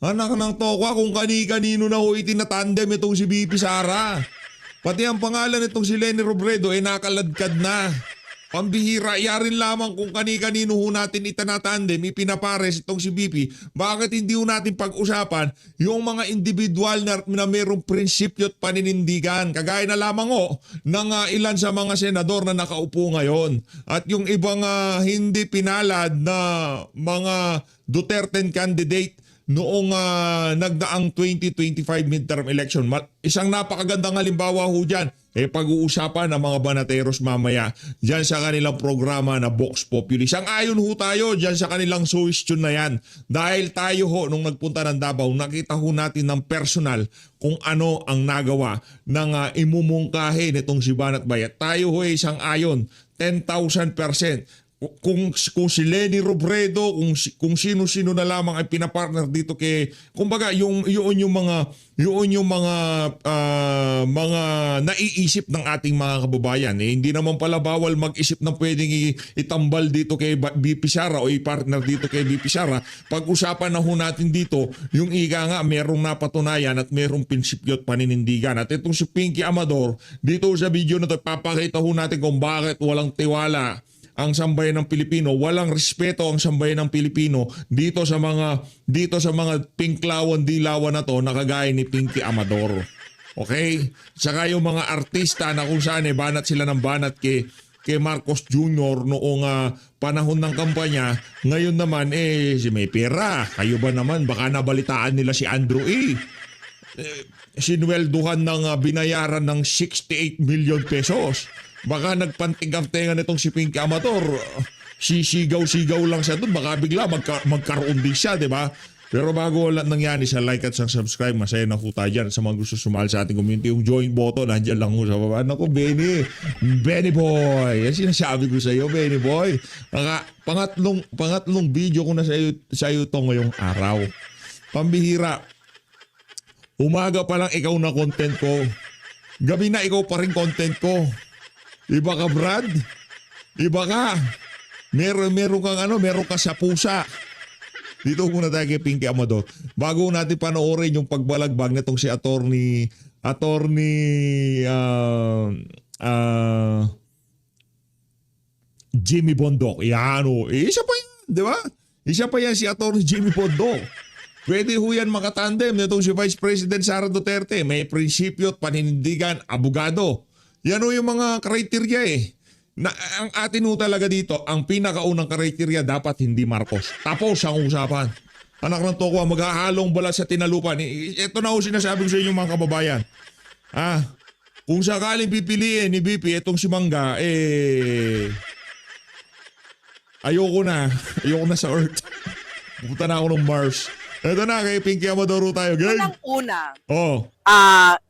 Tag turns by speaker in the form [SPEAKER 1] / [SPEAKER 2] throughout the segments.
[SPEAKER 1] Anak ng tokwa kung kani-kanino na ho itinatandem itong si BP Sara. Pati ang pangalan itong si Leni Robredo ay nakaladkad na. Pambihira, yarin lamang kung kani-kanino ho natin itinatandem, ipinapares itong si BP. Bakit hindi ho natin pag-usapan yung mga individual na mayroong prinsipyo at paninindigan? Kagaya na lamang ho ng ilan sa mga senador na nakaupo ngayon. At yung ibang hindi pinalad na mga Duterte candidate noong nagdaang 2025 midterm election. Isang napakagandang halimbawa ho dyan. Pag-uusapan ng mga banateros mamaya dyan sa kanilang programa na Vox Populi. Sang-ayon ho tayo dyan sa kanilang suggestion na yan. Dahil tayo ho nung nagpunta ng Davao, nakita ho natin ng personal kung ano ang nagawa ng imumungkahi nitong si Banat Bayat. Tayo ho ay sang-ayon 10,000%. Kung si Leni Robredo, kung sino-sino na lamang ay pinapartner dito kay, kumbaga yung mga naiisip ng ating mga kababayan. Hindi naman pala bawal mag-isip ng pwedeng itambal dito kay BP Sara o i-partner dito kay BP Sara. Pag-usapan na ho natin dito, yung ika nga merong napatunayan at merong prinsipyo at paninindigan. At itong si Pinky Amador, dito sa video na ito, papakita ho natin kung bakit walang tiwala ang sambayan ng Pilipino, walang respeto ang sambayan ng Pilipino dito sa mga pinklawan dilawan na to na kagaya ni Pinky Amador. Okay? Saka yung mga artista na kung saan banat sila ng banat kay Marcos Jr. noong panahon ng kampanya, ngayon naman si may pera. Kayo ba naman baka nabalitaan nila si Andrew E. Sinwelduhan ng binayaran ng 68 million pesos. Baka nagpantingkamtengan nitong si Pinky Amador. Sisigaw-sigaw lang siya doon. Baka bigla magkaroon din siya, di ba? Pero bago wala nangyari sa like at sa subscribe, masaya na po tayo dyan. Sa mga gusto sumali sa ating community, yung join button, nandiyan lang po sa baba. Naku, Benny boy. Yan sinasabi ko sa iyo, Benny boy. Pangatlong video ko na sa iyo to ngayong araw. Pambihira. Umaga pa lang ikaw na content ko. Gabi na ikaw pa rin content ko. Iba ka, Brad. Iba ka. Meron ka sa pusa. Dito muna tayo kay Pinky Amador. Bago natin panoorin yung pagbalagbag nitong si attorney Jimmy Bondoc. Yan o. Isa pa yan, di ba? Isa pa yan si attorney Jimmy Bondoc. Pwede ho yan makatandem nitong si Vice President Sara Duterte. May prinsipyo at paninindigan, abogado. Yan o yung mga kriteria ang atin ho talaga dito, ang pinakaunang kriteria dapat hindi Marcos. Tapos ang usapan. Anak ng tokwa, maghahalong balat sa tinalupan. Ito na ho sinasabi ko sa inyo mga kababayan. Kung sakaling pipiliin ni BP itong si Mangga, ayoko na sa Earth. Pupunta na ako ng Mars. Ito na, kay Pinky Amador tayo.
[SPEAKER 2] Unang-una,
[SPEAKER 1] Oh.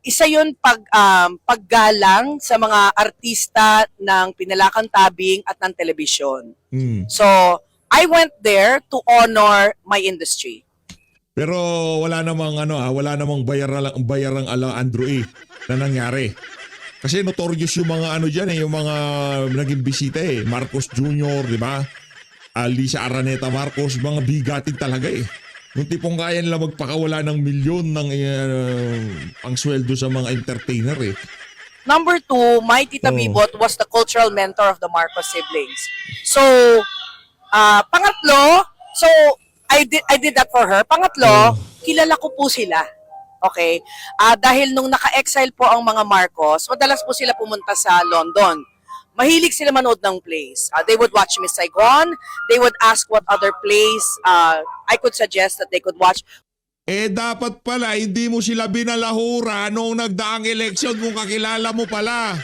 [SPEAKER 2] isa yun paggalang sa mga artista ng Pinalakang Tabing at ng telebisyon. So, I went there to honor my industry.
[SPEAKER 1] Pero wala namang bayarang ala Andrew E. na nangyari. Kasi notorious yung mga diyan yung mga naging bisita Marcos Jr., di ba? Lisa Araneta Marcos, mga bigatin talaga Yung tipong kaya nila magpakawala ng milyon ng ang sweldo sa mga entertainer
[SPEAKER 2] Number 2, my Tita Bibot was the cultural mentor of the Marcos siblings. So, pangatlo, so I did that for her. Pangatlo, kilala ko po sila. Okay? Dahil nung naka-exile po ang mga Marcos, madalas po sila pumunta sa London. Mahilig sila manood ng plays. They would watch Miss Saigon. They would ask what other plays I could suggest that they could watch.
[SPEAKER 1] Dapat pala hindi mo sila binalahura noong nagdaang eleksyon kung kakilala mo pala.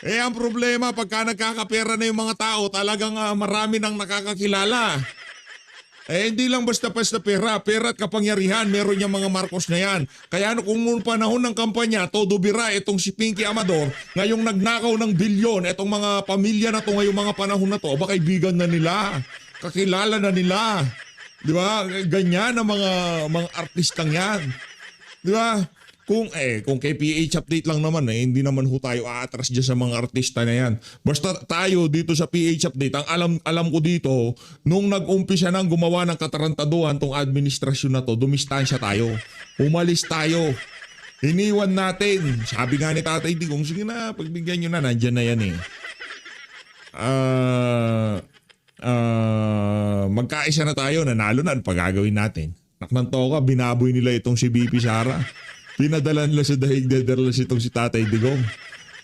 [SPEAKER 1] Ang problema pagka nagkakapera na yung mga tao, talagang marami nang nakakakilala. Hindi lang basta-basta pera at kapangyarihan, meron yung mga Marcos na yan. Kaya kung noong panahon ng kampanya, todo bira itong si Pinky Amador, ngayong nagnakaw ng bilyon, itong mga pamilya na to ngayong mga panahon na to, ba kaibigan na nila, kakilala na nila. Di ba? Ganyan ang mga artistang yan. Di ba? Kung kay PH update lang naman hindi naman ho tayo aatras dyan sa mga artista na yan. Basta tayo dito sa PH update, ang alam ko dito, nung nag-umpisa nang gumawa ng katarantaduhan tong administrasyon na to, dumistansya tayo. Umalis tayo. Iniwan natin. Sabi nga ni Tatay Digong, sige na, pagbigyan nyo na, nandyan na yan magkaisa na tayo, nanalo na, ano pa gagawin natin? Naknanto ka, binaboy nila itong si BP Sara. Pinadala nila sa dahig dederla itong si Tatay Digong.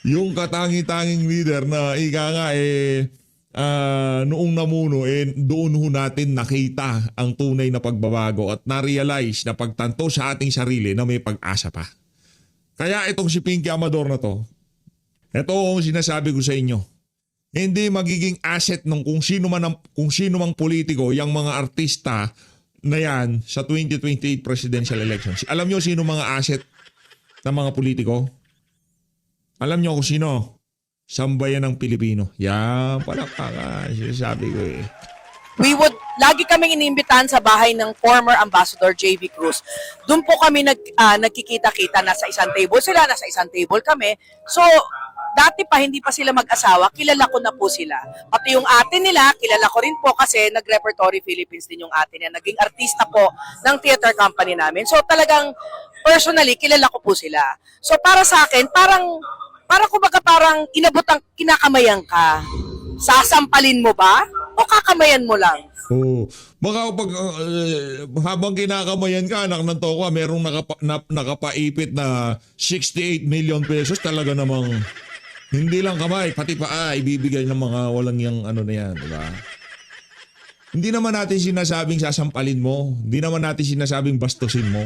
[SPEAKER 1] Yung katangi-tanging leader na ika nga noong namuno doon ho natin nakita ang tunay na pagbabago at na-realize na pagtanto sa ating sarili na may pag-asa pa. Kaya itong si Pinky Amador na to, ito ang sinasabi ko sa inyo. Hindi magiging asset ng kung sino mang politiko, yung mga artista na yan sa 2028 presidential elections. Alam nyo sino mga asset ng mga politiko? Alam nyo kung sino? Sambayan ng Pilipino. Yan, palakpakan. Sinasabi ko
[SPEAKER 2] Lagi kaming iniimbitahan sa bahay ng former Ambassador J.V. Cruz. Doon po kami nagkikita-kita, nasa isang table sila, nasa isang table kami. So, dati pa, hindi pa sila mag-asawa, kilala ko na po sila. Pati yung ate nila, kilala ko rin po kasi nag-Repertory Philippines din yung ate niya. Naging artista po ng theater company namin. So talagang personally, kilala ko po sila. So para sa akin, parang inabot ang kinakamayan ka. Sasampalin mo ba? O kakamayan mo lang?
[SPEAKER 1] Baka pag habang kinakamayan ka, anak ng toko, merong nakapaipit na 68 million pesos, talaga namang hindi lang kamay, pati paa, ibibigay ng mga walang yung ano na yan, diba? Hindi naman natin sinasabing sasampalin mo. Hindi naman natin sinasabing bastusin mo.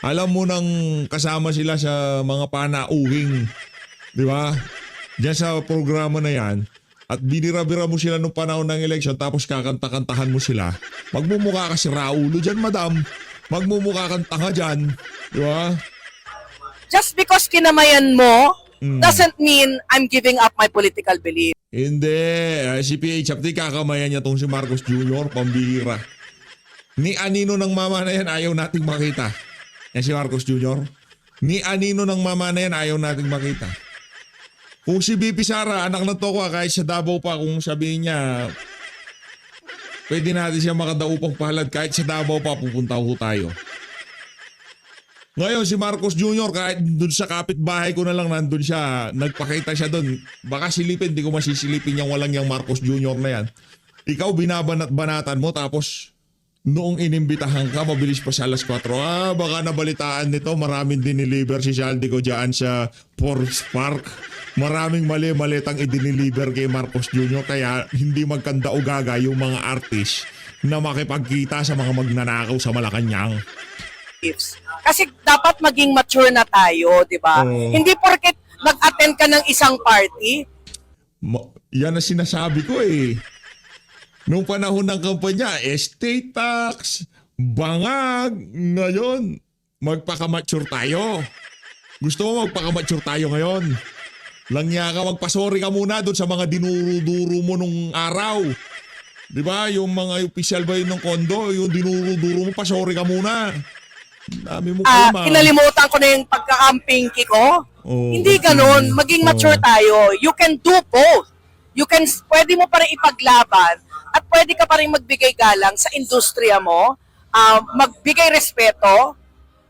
[SPEAKER 1] Alam mo nang kasama sila sa mga panauhing, di ba? Diyan sa programa na yan. At binira-bira mo sila nung panahon ng election tapos kakanta-kantahan mo sila. Magmumukha ka si Raulo dyan, madam. Magmumukha kang tanga dyan. Di ba?
[SPEAKER 2] Just because kinamayan mo, doesn't mean I'm giving up my political belief.
[SPEAKER 1] Hindi. Si PH Update, kakamayan niya tong si Marcos Jr. Pambihira. Ni anino ng mama na yan, ayaw nating makita. Yan si Marcos Jr. Ni anino ng mama na yan, ayaw nating makita. Kung si BP Sara, anak ng toko, kahit sa Davao pa, kung sabihin niya, pwede natin siya makadaupang palad, kahit sa Davao pa, pupunta ko tayo. Ngayon si Marcos Jr. kahit dun sa kapitbahay ko na lang nandun siya, nagpakita siya dun. Baka silipin, di ko masisilipin yung walang yung Marcos Jr. na yan. Ikaw binabanat-banatan mo tapos noong inimbitahan ka, mabilis pa sa alas 4. Baka nabalitaan nito, maraming diniliver si Shaldi ko dyan sa Forbes Park. Maraming mali-malitang idiniliver kay Marcos Jr. Kaya hindi magkanda o gaga yung mga artist na makipagkita sa mga magnanakaw sa Malacanang.
[SPEAKER 2] Kasi dapat maging mature na tayo, di ba? Hindi porket nag-attend ka ng isang party.
[SPEAKER 1] Yan ang sinasabi ko Nung panahon ng kampanya, estate tax, bangag, ngayon, magpaka-mature tayo. Gusto mo magpaka-mature tayo ngayon? Langya ka, magpasori ka muna doon sa mga dinuro-duro mo nung araw. Di ba? Yung mga official ba yun ng kondo, yung dinuro-duro mo, pasori ka muna. Dami mo kalma.
[SPEAKER 2] Kinalimutan ko na yung pagkakampingki ko. Hindi ganun. Maging mature tayo. You can do both. Pwede mo pa rin ipaglaban at pwede ka pa rin magbigay galang sa industriya mo, magbigay respeto.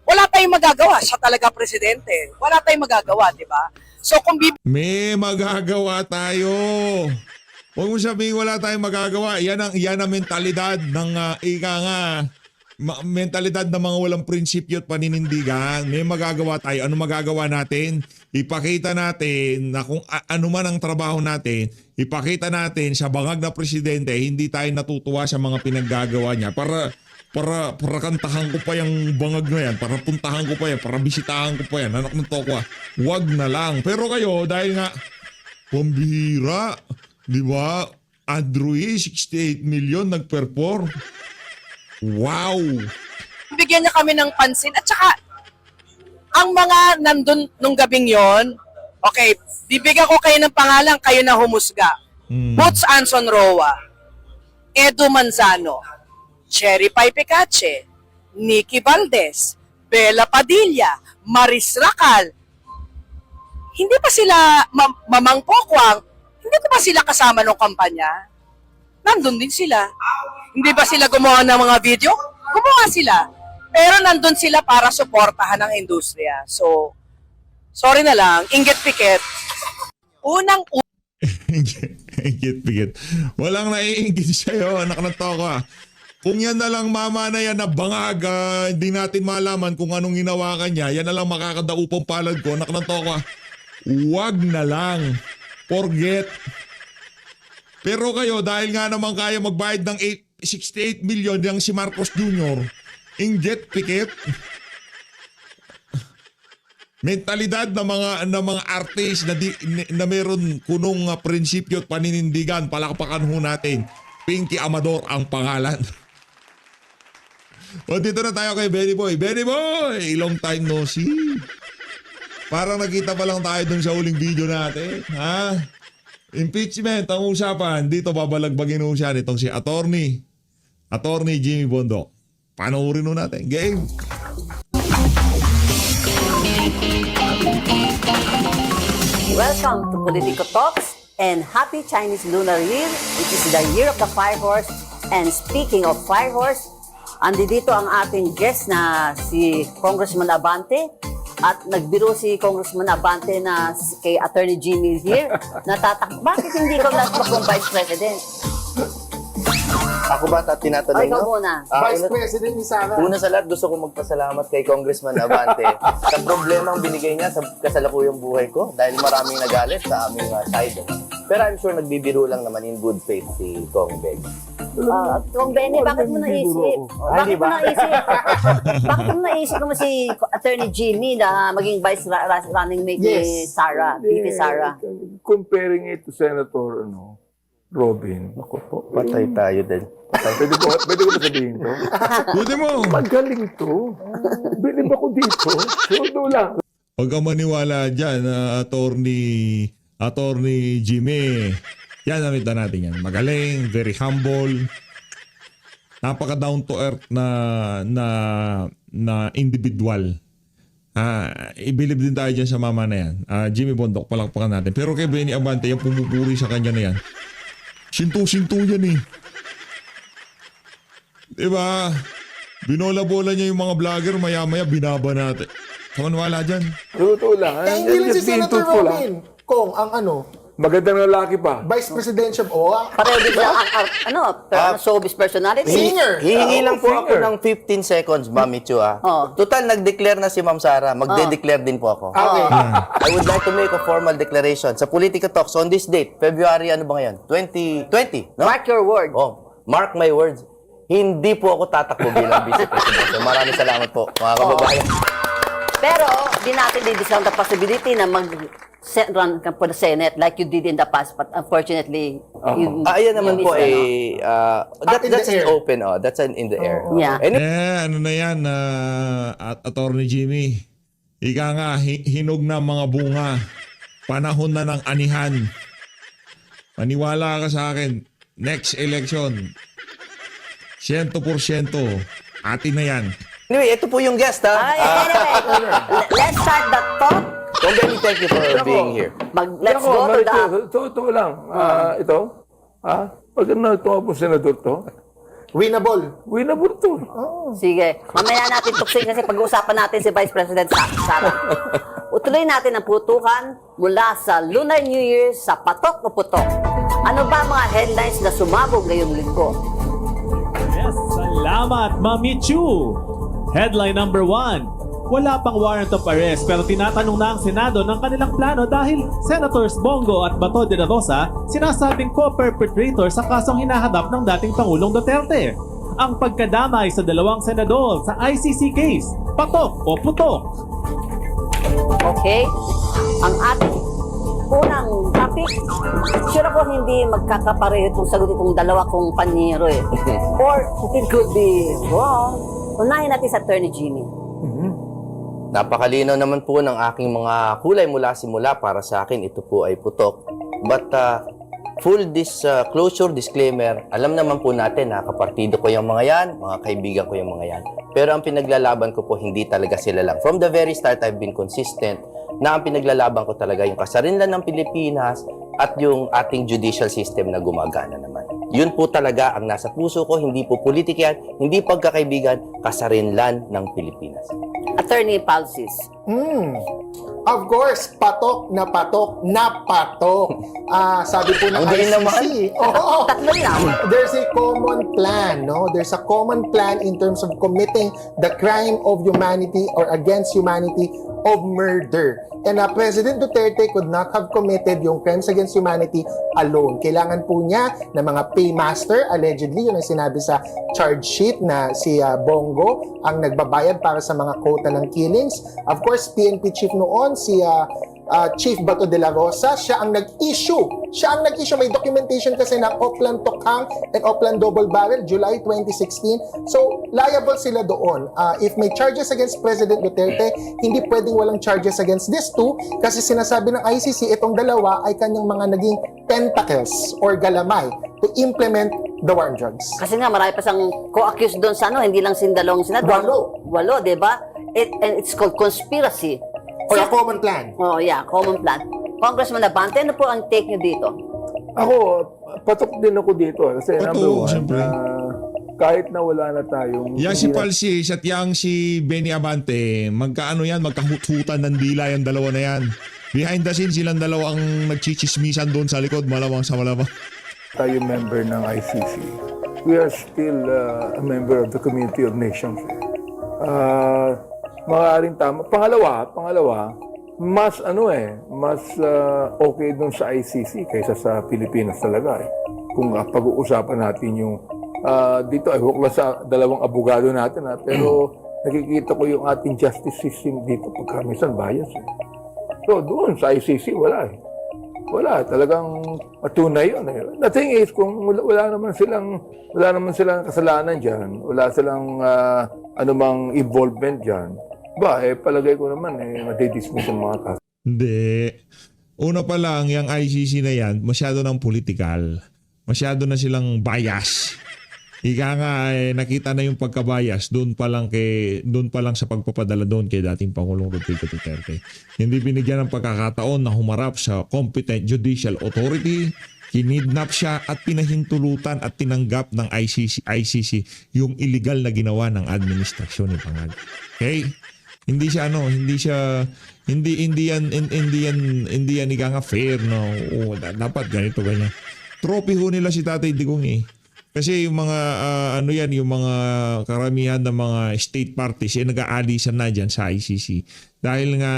[SPEAKER 2] Wala tayong magagawa. Siya talaga presidente. Wala tayong magagawa, di ba? So kung
[SPEAKER 1] may magagawa tayo. Huwag mo sabihin wala tayong magagawa. Yan ang mentalidad ng mentalidad ng mga walang prinsipyo at paninindigan. May magagawa tayo. Ano magagawa natin? Ipakita natin na kung ano man ang trabaho natin, ipakita natin sa bangag na presidente, hindi tayo natutuwa sa mga pinaggagawa niya para kantahan ko pa yung bangag na yan, para puntahan ko pa yan, para bisitahan ko pa yan. Anak ng toko, wag na lang. Pero kayo, dahil nga, pambihira, di ba? Andrew 68 million nag-perform. Wow!
[SPEAKER 2] bigyan niya kami ng pansin. At saka, ang mga nandun nung gabing yon, okay, bibigyan ko kayo ng pangalan, kayo na humusga. Boots Anson Roa, Edu Manzano, Cherry Pie Picache, Nikki Valdez, Bella Padilla, Maris Racal, hindi pa sila, Mamang Pokwang, hindi ko ba sila kasama ng kampanya? Nandun din sila. Hindi ba sila gumawa ng mga video? Gumawa sila. Pero nandun sila para suportahan ang industriya. So, sorry na lang, inggit pikit. Unang
[SPEAKER 1] Ingit-pigit. Walang naiingit sa'yo, anak ng toko. Kung yan na lang mama na yan na bangag, hindi natin malaman kung anong ginawa ka niya, yan na lang makakadaupang palad ko, anak ng toko. Wag na lang. Forget. Pero kayo, dahil nga naman kaya magbayad ng 68 million yung si Marcos Jr., inggit pikit. Mentalidad ng mga artist na meron kunong prinsipyo at paninindigan, palakpakan ho natin. Pinky Amador ang pangalan. O dito na tayo kay Benny Boy. Benny Boy, long time no see. Parang nakita pa lang tayo dun sa huling video natin. Ha? Impeachment ang usapan. Dito babalagbagin ho siya nitong si Attorney Jimmy Bondoc. Panoorin ho natin. Game.
[SPEAKER 3] Welcome to Politico Talks and happy Chinese Lunar Year, which is the year of the Fire Horse. And speaking of Fire Horse, andito ang ating guest na si Congressman Abante. At nagbiro si Congressman Abante na kay Attorney Jimmy here. Bakit hindi ko kung Vice President?
[SPEAKER 4] Ako ba tinatanong
[SPEAKER 3] Ikaw
[SPEAKER 4] nyo?
[SPEAKER 3] muna.
[SPEAKER 5] Vice President ni Sara.
[SPEAKER 4] Una sa lahat, gusto ko magpasalamat kay Congressman Abante sa problemang binigay niya sa kasalukuyang buhay ko dahil maraming nagalit sa aming side. Pero I'm sure nagbibiro lang naman in good faith si Kong Beg.
[SPEAKER 3] Kung Benny, bakit mo naisip? Bakit mo naisip? Bakit mo naisip naman si Attorney Jimmy na maging vice running mate ni Sara, VP Sara?
[SPEAKER 5] Comparing it to Senator Robin.
[SPEAKER 4] Ako po, patay tayo din.
[SPEAKER 5] Pwede ko ba sabihin to?
[SPEAKER 1] Pwede mo.
[SPEAKER 5] Magaling to. Bilib ako dito. Sudo lang.
[SPEAKER 1] Huwag kang maniwala dyan, Attorney Jimmy. Yan, namita natin yan. Magaling, very humble. Napaka down to earth na individual. I-believe din tayo dyan sa mama na yan. Jimmy Bondoc, palakpakan natin. Pero kay Benny Abante, yung pumupuri sa kanya na yan. Sintu-sintu yan eh. Diba? Binola-bola niya yung mga vlogger, maya-maya binaba natin. Kamanwala dyan.
[SPEAKER 5] Totoo lang.
[SPEAKER 6] Hindi lang si Senator Robin. Kung ang
[SPEAKER 5] Magandang lalaki pa.
[SPEAKER 6] Vice Presidential
[SPEAKER 3] Pareho din siya ang showbiz personality.
[SPEAKER 6] Singer.
[SPEAKER 4] Hihingi lang po ako
[SPEAKER 5] singer.
[SPEAKER 4] ng 15 seconds, Mami Chu.
[SPEAKER 3] Oh.
[SPEAKER 4] Total, nag-declare na si Ma'am Sara. Magde-declare din po ako.
[SPEAKER 6] Okay.
[SPEAKER 4] I would like to make a formal declaration sa Politica Talks on this date, February, ano ba ngayon? 2020, no?
[SPEAKER 3] Mark your word.
[SPEAKER 4] Oh, mark my words. Hindi po ako tatakbo bilang Vice President. So, maraming salamat po, mga kababayan.
[SPEAKER 3] Pero, di natin di-discount the possibility na run ka for the Senate like you did in the past, but unfortunately,
[SPEAKER 4] Ayan naman
[SPEAKER 3] you
[SPEAKER 4] po
[SPEAKER 3] missed,
[SPEAKER 4] that's an open, that's an in the air.
[SPEAKER 3] Yeah.
[SPEAKER 1] Ano na yan, Attorney Jimmy. Ika nga, hinog na mga bunga. Panahon na ng anihan. Maniwala ka sa akin, next election, 100%, atin na yan.
[SPEAKER 4] Anyway, ito po yung guest,
[SPEAKER 3] Anyway, let's start the talk.
[SPEAKER 4] Kong Benny, thank you for being here.
[SPEAKER 3] Let's go to the...
[SPEAKER 5] Totoo lang. Ito. Pag natuwa po senador to,
[SPEAKER 6] Winnable.
[SPEAKER 5] winnable to.
[SPEAKER 3] Sige, mamaya natin tuksin kasi pag-uusapan natin si Vice President Sara. Utuloy natin ang putukan mula sa Lunar New Year sa Patok o Putok. Ano ba mga headlines na sumabog ngayong linggo?
[SPEAKER 7] Yes, salamat, Mami Chu! Headline number 1. Wala pang warrant of arrest pero tinatanong na ang Senado ng kanilang plano dahil Senators Bongo at Bato de la Rosa sinasabing co-perpetrator sa kasong hinahadap ng dating Pangulong Duterte. Ang pagkadamay sa dalawang senador sa ICC case, patok o putok.
[SPEAKER 3] Okay? Ang ating unang topic, sure ako hindi magkakapareho itong sagot itong dalawa kong panyero eh. Or it could be wrong. Unahin natin sa Attorney Jimmy.
[SPEAKER 4] Napakalinaw naman po ng aking mga kulay mula simula para sa akin. Ito po ay putok. But full disclosure, disclaimer, alam naman po natin na kapartido ko yung mga yan, mga kaibigan ko yung mga yan. Pero ang pinaglalaban ko po, hindi talaga sila lang. From the very start, I've been consistent na ang pinaglalaban ko talaga yung kasarinlan ng Pilipinas at yung ating judicial system na gumagana naman. Yun po talaga ang nasa puso ko, hindi po politika yan, hindi pagkakaibigan, kasarinlan ng Pilipinas.
[SPEAKER 3] Attorney Palsis.
[SPEAKER 6] Of course, patok na patok na patok. Sabi po ng
[SPEAKER 4] Ang galing naman.
[SPEAKER 6] ICC. Oo.
[SPEAKER 3] Tatlo lang.
[SPEAKER 6] There's a common plan, no? There's a common plan in terms of committing the crime of humanity or against humanity of murder. And President Duterte could not have committed yung crimes against humanity alone. Kailangan po niya ng mga paymaster, allegedly, yun ang sinabi sa charge sheet na si Bongo ang nagbabayad para sa mga quota ng killings. Of course, PNP chief noon, si Chief Bato de la Rosa, siya ang nag-issue. May documentation kasi ng Oplan Tokhang and Oplan Double Barrel, July 2016. So, liable sila doon. If may charges against President Duterte, hindi pwedeng walang charges against these two kasi sinasabi ng ICC, itong dalawa ay kanyang mga naging tentacles or galamay to implement the war on drugs.
[SPEAKER 3] Kasi nga, marami pa siyang co-accused doon sa hindi lang sindalong senador. Walo, di ba? And it's called conspiracy.
[SPEAKER 6] Or a common plan.
[SPEAKER 3] Oh, yeah, common plan. Congressman Abante, ano po ang take niyo dito?
[SPEAKER 5] Ako, patok din ako dito. Kasi
[SPEAKER 1] Patok,
[SPEAKER 5] number one,
[SPEAKER 1] siyempre.
[SPEAKER 5] kahit na wala na tayong...
[SPEAKER 1] Yang si
[SPEAKER 5] hindi na-
[SPEAKER 1] Palsis at yang si Benny Abante, magkaano yan, magkahut-hutan ng dila yung dalawa na yan. Behind the scenes, silang dalawa ang nagchichismisan doon sa likod, malamang sa malamang.
[SPEAKER 5] tayo member ng ICC. We are still a member of the Community of Nations. Maaaring tama. Pangalawa, mas okay dun sa ICC kaysa sa Pilipinas talaga eh. Kung pag-uusapan natin yung dito ay hukla sa dalawang abogado natin pero nakikita ko yung ating justice system dito pagka minsan bias eh. So doon sa ICC wala eh. Wala, talagang patunay yun eh. The thing is, kung wala naman silang kasalanan dyan, wala silang anumang involvement dyan, palagay ko naman madidismiss ang mga kaso.
[SPEAKER 1] Hindi. Una pa lang, yung ICC na yan, masyado ng political. Masyado na silang bias. Ika nga, nakita na yung pagkabias doon pa lang sa pagpapadala doon kay dating Pangulong Rodrigo Duterte. Hindi binigyan ng pagkakataon na humarap sa competent judicial authority, kinidnap siya at pinahintulutan at tinanggap ng ICC yung illegal na ginawa ng administrasyon ni Pangal. Okay? Hindi yan ika nga fair, no? Dapat ganito, ganyan. Trophy ho nila si Tatay Digong eh. Kasi yung mga yung mga karamihan ng mga state parties nag-aalisan na dyan sa ICC. Dahil nga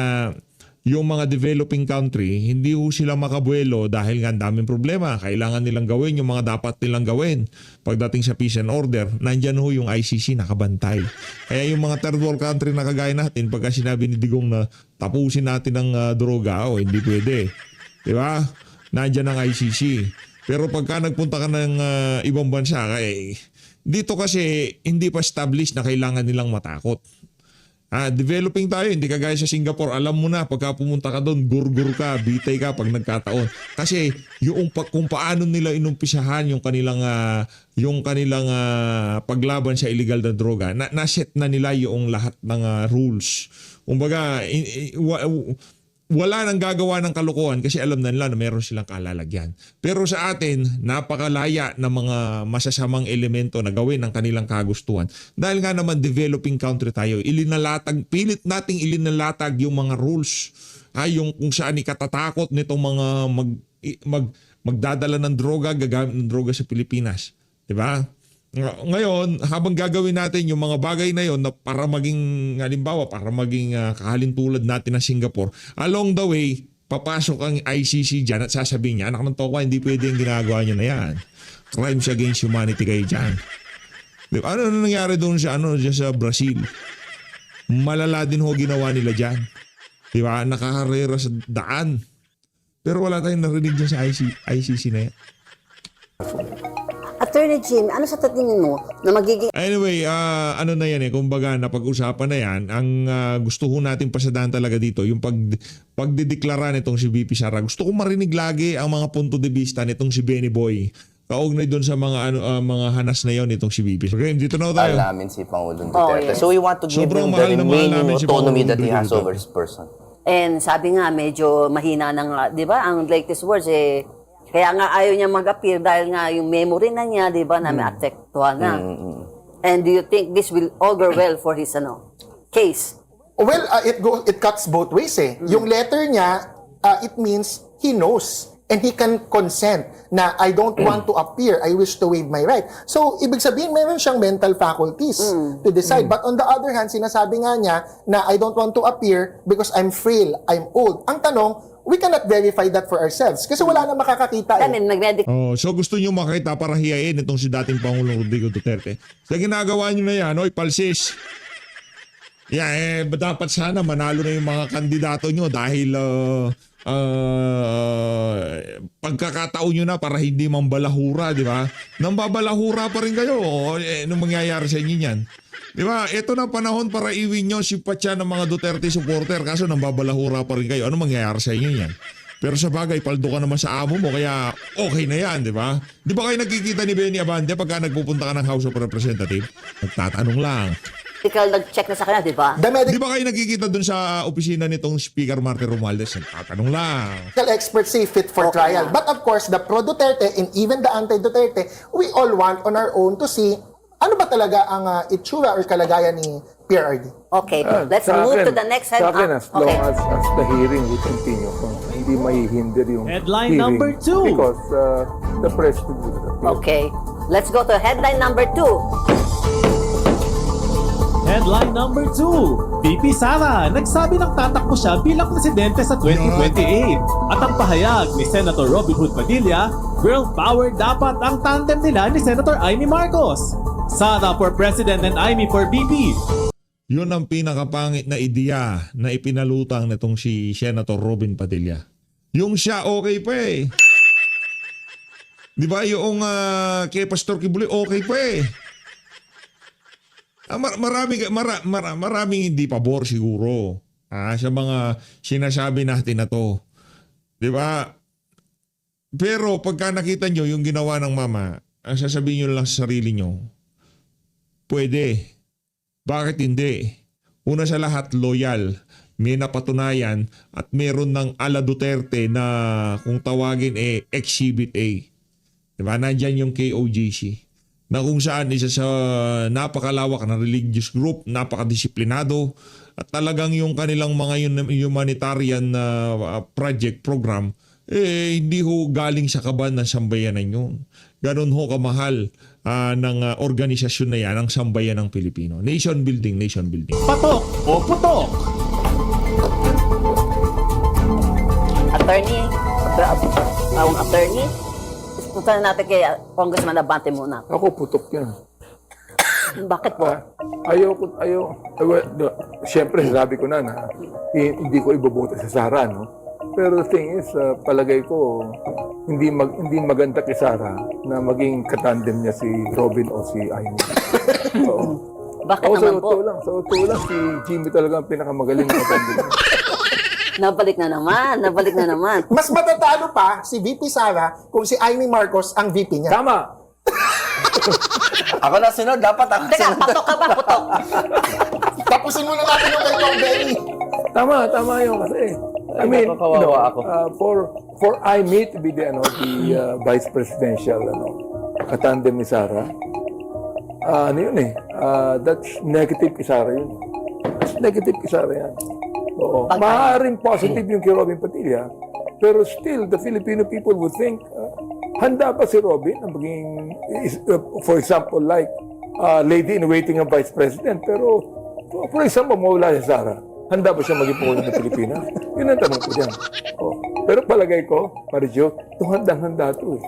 [SPEAKER 1] yung mga developing country, hindi ho sila makabuelo dahil nga ang daming problema. Kailangan nilang gawin yung mga dapat nilang gawin. Pagdating sa peace and order, nandyan ho yung ICC nakabantay. Kaya yung mga third world country na kagaya natin, pagka sinabi ni Digong na tapusin natin ang droga, hindi pwede. Diba? Nandyan ang ICC. Pero pagka nagpunta ka ng ibang bansa, dito kasi hindi pa established na kailangan nilang matakot. Developing tayo, hindi kagaya sa Singapore. Alam mo na, pagka pumunta ka doon, gurgur ka, bitay ka pag nagkataon. Kasi kung paano nila inumpisahan yung kanilang paglaban sa illegal na droga, na-set na nila yung lahat ng rules. Kumbaga, wala nang gagawa ng kalokohan kasi alam na nila na meron silang kalalagyan. Pero sa atin, napakalaya ng mga masasamang elemento na gawin ng kanilang kagustuhan. Dahil nga naman developing country tayo, pilit nating ilinalatag yung mga rules. Yung kung saan ikatatakot nitong mga magdadala ng droga, gagamit ng droga sa Pilipinas. Diba? Ngayon, habang gagawin natin yung mga bagay na yon na para maging, halimbawa, para maging kahalintulad natin ng Singapore, along the way, papasok ang ICC dyan at sasabihin niya, anak ng tokwa, hindi pwede yung ginagawa niyo na yan. Crimes against humanity kayo dyan. Diba? Ano nangyari doon sa Brazil? Malala din ho ginawa nila dyan. Diba? Nakakarera sa daan. Pero wala tayong narinig dyan sa ICC na yan.
[SPEAKER 3] Attorney Jim, ano sa tingin mo na magiging
[SPEAKER 1] Anyway, ano na yan kumbaga napag-usapan na yan. Ang gusto ko natin pasadaan talaga dito, yung pagdideklara nitong si VP Sara. Gusto ko marinig lagi ang mga punto de vista nitong si Benny Boy. Kaugnay doon sa mga mga hanas na yon nitong si VP. Okay, dito na tayo.
[SPEAKER 4] Mahal namin si Pangulong Duterte.
[SPEAKER 3] yes.
[SPEAKER 4] So we want to give
[SPEAKER 1] Sobrang
[SPEAKER 4] him the
[SPEAKER 1] mahal na mahal
[SPEAKER 4] remaining
[SPEAKER 1] namin si
[SPEAKER 4] autonomy
[SPEAKER 1] Pangulong
[SPEAKER 4] that he has
[SPEAKER 1] Duterte.
[SPEAKER 4] over his person.
[SPEAKER 3] And sabi nga, medyo mahina na nga, di ba? Ang latest words, kaya nga ayaw niya mag-appear dahil nga yung memory na niya, di ba, na may apektuhan na. And do you think this will augur well for his case?
[SPEAKER 6] Well, it cuts both ways eh. Yung letter niya, it means he knows and he can consent na I don't want to appear, I wish to waive my right. So, ibig sabihin, meron siyang mental faculties to decide. But on the other hand, sinasabi nga niya na I don't want to appear because I'm frail, I'm old. Ang tanong, we cannot verify that for ourselves kasi wala na makakakita
[SPEAKER 3] I
[SPEAKER 6] eh.
[SPEAKER 3] mean, nag-medical
[SPEAKER 1] Oh, so gusto niyo makita para hiyain itong si dating Pangulong Rodrigo Duterte. Sa ginagawa niyo na yan, palsis. Yeah, dapat sana manalo na yung mga kandidato niyo dahil pagkakataon nyo na para hindi mambalahura, di ba? Nang babalahura pa rin kayo, anong mangyayari sa inyo yan? Di ba? Ito na panahon para iwin nyo si Patya ng mga Duterte supporter kaso nang babalahura pa rin kayo. Anong mangyayari sa inyo yan? Pero sa bagay, paldo ka naman sa amo mo kaya okay na yan, di ba? Di ba kayo nagkikita ni Benny Abante pagka nagpupunta ka ng House of Representatives? Nagtatanong lang.
[SPEAKER 3] nag-check na sa kanya, di ba?
[SPEAKER 6] The
[SPEAKER 1] Di ba kayo nagkikita dun sa opisina nitong Speaker Martin Romualdez? Nagtatanong lang.
[SPEAKER 6] medical experts say fit for trial. But of course, the pro-Duterte and even the anti-Duterte, we all want on our own to see ano ba talaga ang itsura or kalagayan ni PRRD.
[SPEAKER 3] Okay, let's
[SPEAKER 5] Sa
[SPEAKER 3] move
[SPEAKER 5] akin-
[SPEAKER 3] to the next head.
[SPEAKER 5] Sa akin, as long
[SPEAKER 3] Okay.
[SPEAKER 5] as the hearing will continue, hindi maihinder yung
[SPEAKER 7] Headline
[SPEAKER 5] hearing
[SPEAKER 7] number 2.
[SPEAKER 5] because the president will appear.
[SPEAKER 3] Okay, let's go to headline number 2.
[SPEAKER 7] Headline number 2. VP Sara, nagsabi ng tatakbo siya bilang presidente sa 2028. At ang pahayag ni Senator Robin Hood Padilla, girl power dapat ang tandem nila ni Senator Amy Marcos. Sara for President and Amy for VP.
[SPEAKER 1] Yun ang pinakapangit na ideya na ipinalutang nitong si Senator Robin Padilla. Yung siya okay pa eh. Di ba yung kay Pastor Kibuloy okay pa eh. Maraming hindi pabor siguro sa mga sinasabi natin na to. Di ba? Pero pagka nakita nyo yung ginawa ng mama, ang sasabihin nyo lang sa sarili nyo, pwede. Bakit hindi? Una sa lahat, loyal. May napatunayan at meron ng ala Duterte na kung tawagin Exhibit A. Diba? Nandyan yung KOJC. Na kung saan isa sa napakalawak na religious group, napakadisiplinado at talagang yung kanilang mga humanitarian program, hindi ho galing sa kaban ng sambayanan yun. Ganon ho kamahal ng organisasyon na yan, ang sambayan ng Pilipino. Nation building, nation building.
[SPEAKER 7] Patok o putok?
[SPEAKER 3] Attorney, attorney, punta na natin kay Congressman Abante muna.
[SPEAKER 5] Ako, putok yan.
[SPEAKER 3] Bakit po?
[SPEAKER 5] Siyempre, sabi ko na hindi ko iboboto sa Sara, no? Pero the thing is, palagay ko, hindi maganda kay Sara na maging katandem niya si Robin o si Amy. So,
[SPEAKER 3] Bakit
[SPEAKER 5] ako,
[SPEAKER 3] naman po?
[SPEAKER 5] sa totoo lang, si Jimmy talaga ang pinakamagaling na katandem niya.
[SPEAKER 3] Nabalik na naman.
[SPEAKER 6] Mas matatalo pa si VP Sara kung si Amy Marcos ang VP niya.
[SPEAKER 5] Tama!
[SPEAKER 4] Ako na sunod, dapat ako
[SPEAKER 3] Teka,
[SPEAKER 4] sunod.
[SPEAKER 3] patok ka ba? Putok.
[SPEAKER 6] Tapusin muna natin yung kay Kong Benny.
[SPEAKER 5] Tama yun kasi. I mean,
[SPEAKER 4] Nakakawawa ako.
[SPEAKER 5] For Amy to be the vice presidential katandem ni Sara, that's negative kay Sara yun. That's negative kay Sara yan. Oo. Maaaring positive yung kay Robin Padilla, pero still, the Filipino people would think, handa pa si Robin na maging, for example, like, lady in waiting ng vice president, pero, for example, mawala si Sara. Handa ba siya maging Pangulo ng Pilipinas? Yun ang tanong ko dyan. Oh. Pero palagay ko, Marijo, handang-handa ito eh.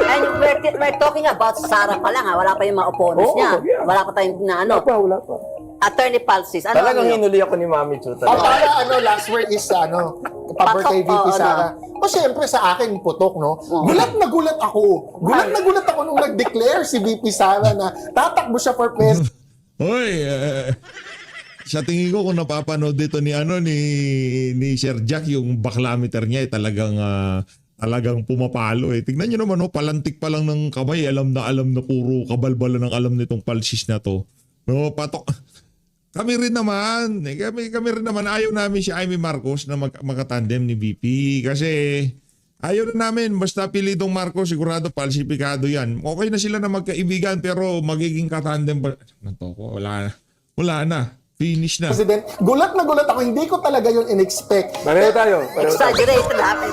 [SPEAKER 3] And we're talking about Sara pa lang ha. Wala pa yung mga opponents niya.
[SPEAKER 5] Yeah.
[SPEAKER 3] Wala pa tayong na
[SPEAKER 5] Wala pa.
[SPEAKER 3] Attorney Palsis.
[SPEAKER 4] Talagang hinuli ako ni Mami Chu.
[SPEAKER 6] O para last word is pabor kay
[SPEAKER 3] Patok,
[SPEAKER 6] VP
[SPEAKER 3] oo,
[SPEAKER 6] Sara. O syempre sa akin, putok, no? Gulat na gulat ako. Gulat na gulat ako nung nag-declare si VP Sara na tatakbo siya for president.
[SPEAKER 1] Hoy, sa tingin ko kung napapanood dito ni Sir Jack, yung baklameter niya talagang pumapalo eh. Tignan niyo naman, palantik pa lang ng kamay, alam na puro kabalbala ng alam nitong palsis na to. No, patok. Kami rin naman ayaw namin si Amy Marcos na makatandem ni VP kasi ayaw na namin basta pilitong Marcos, sigurado falsifikado yan. Okay na sila na magkaibigan pero magiging katandem ba? Wala na. Finish na.
[SPEAKER 6] Gulat na gulat ako. Hindi ko talaga yun in-expect.
[SPEAKER 5] Pareho tayo.
[SPEAKER 3] Exaggerated natin.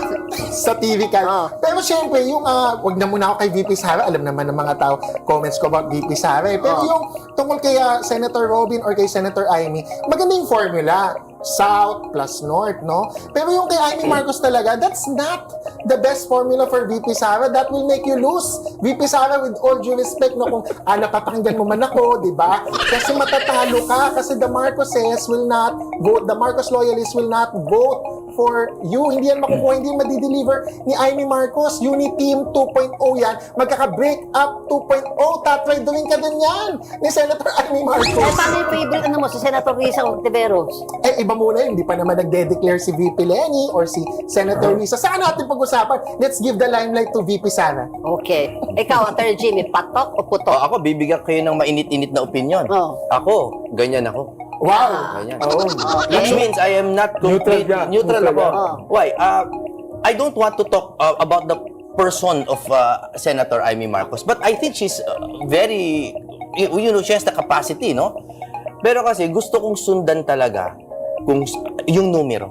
[SPEAKER 6] Sa TV ka.
[SPEAKER 3] Oh.
[SPEAKER 6] Pero syempre, yung wag na muna ako kay VP Sara. Alam naman ng mga tao, comments ko about VP Sara. Pero yung tungkol kay Senator Robin or kay Senator Amy, maganda yung formula. South plus North, no? Pero yung kay Amy Marcos talaga, that's not the best formula for VP Sara. That will make you lose. VP Sara, with all due respect, no? Kung napapakinggan mo man ako, di ba? Kasi matatalo ka. Kasi the Marcoses will not vote, the Marcos loyalists will not vote for you. Hindi yan makukuha, hindi yan madideliver ni Amy Marcos. Uniteam 2.0 yan. Magkaka-break up 2.0. Tatraydoin ka din yan ni Senator Amy Marcos.
[SPEAKER 3] Paano yung favorite mo, si Senator Risa Ontiveros?
[SPEAKER 6] Iba muna yun. Hindi pa naman nagde-declare si VP Lenny or si Senator Risa. Saan natin pag-usapan? Let's give the limelight to VP Sara.
[SPEAKER 3] Okay. Ikaw, Attorney Jimmy, patok o putok?
[SPEAKER 4] Ako, bibigyan kayo ng mainit-init na opinion.
[SPEAKER 3] Oh.
[SPEAKER 4] Ako, ganyan ako.
[SPEAKER 6] Wow!
[SPEAKER 4] Ganyan.
[SPEAKER 3] Okay.
[SPEAKER 4] Which means I am not complete.
[SPEAKER 5] Neutral
[SPEAKER 4] Neutral
[SPEAKER 5] ka.
[SPEAKER 4] ako.
[SPEAKER 3] Oh.
[SPEAKER 4] Why? I don't want to talk about the person of Senator Amy Marcos, but I think she's very, she has the capacity, no? Pero kasi gusto kong sundan talaga kung yung numero.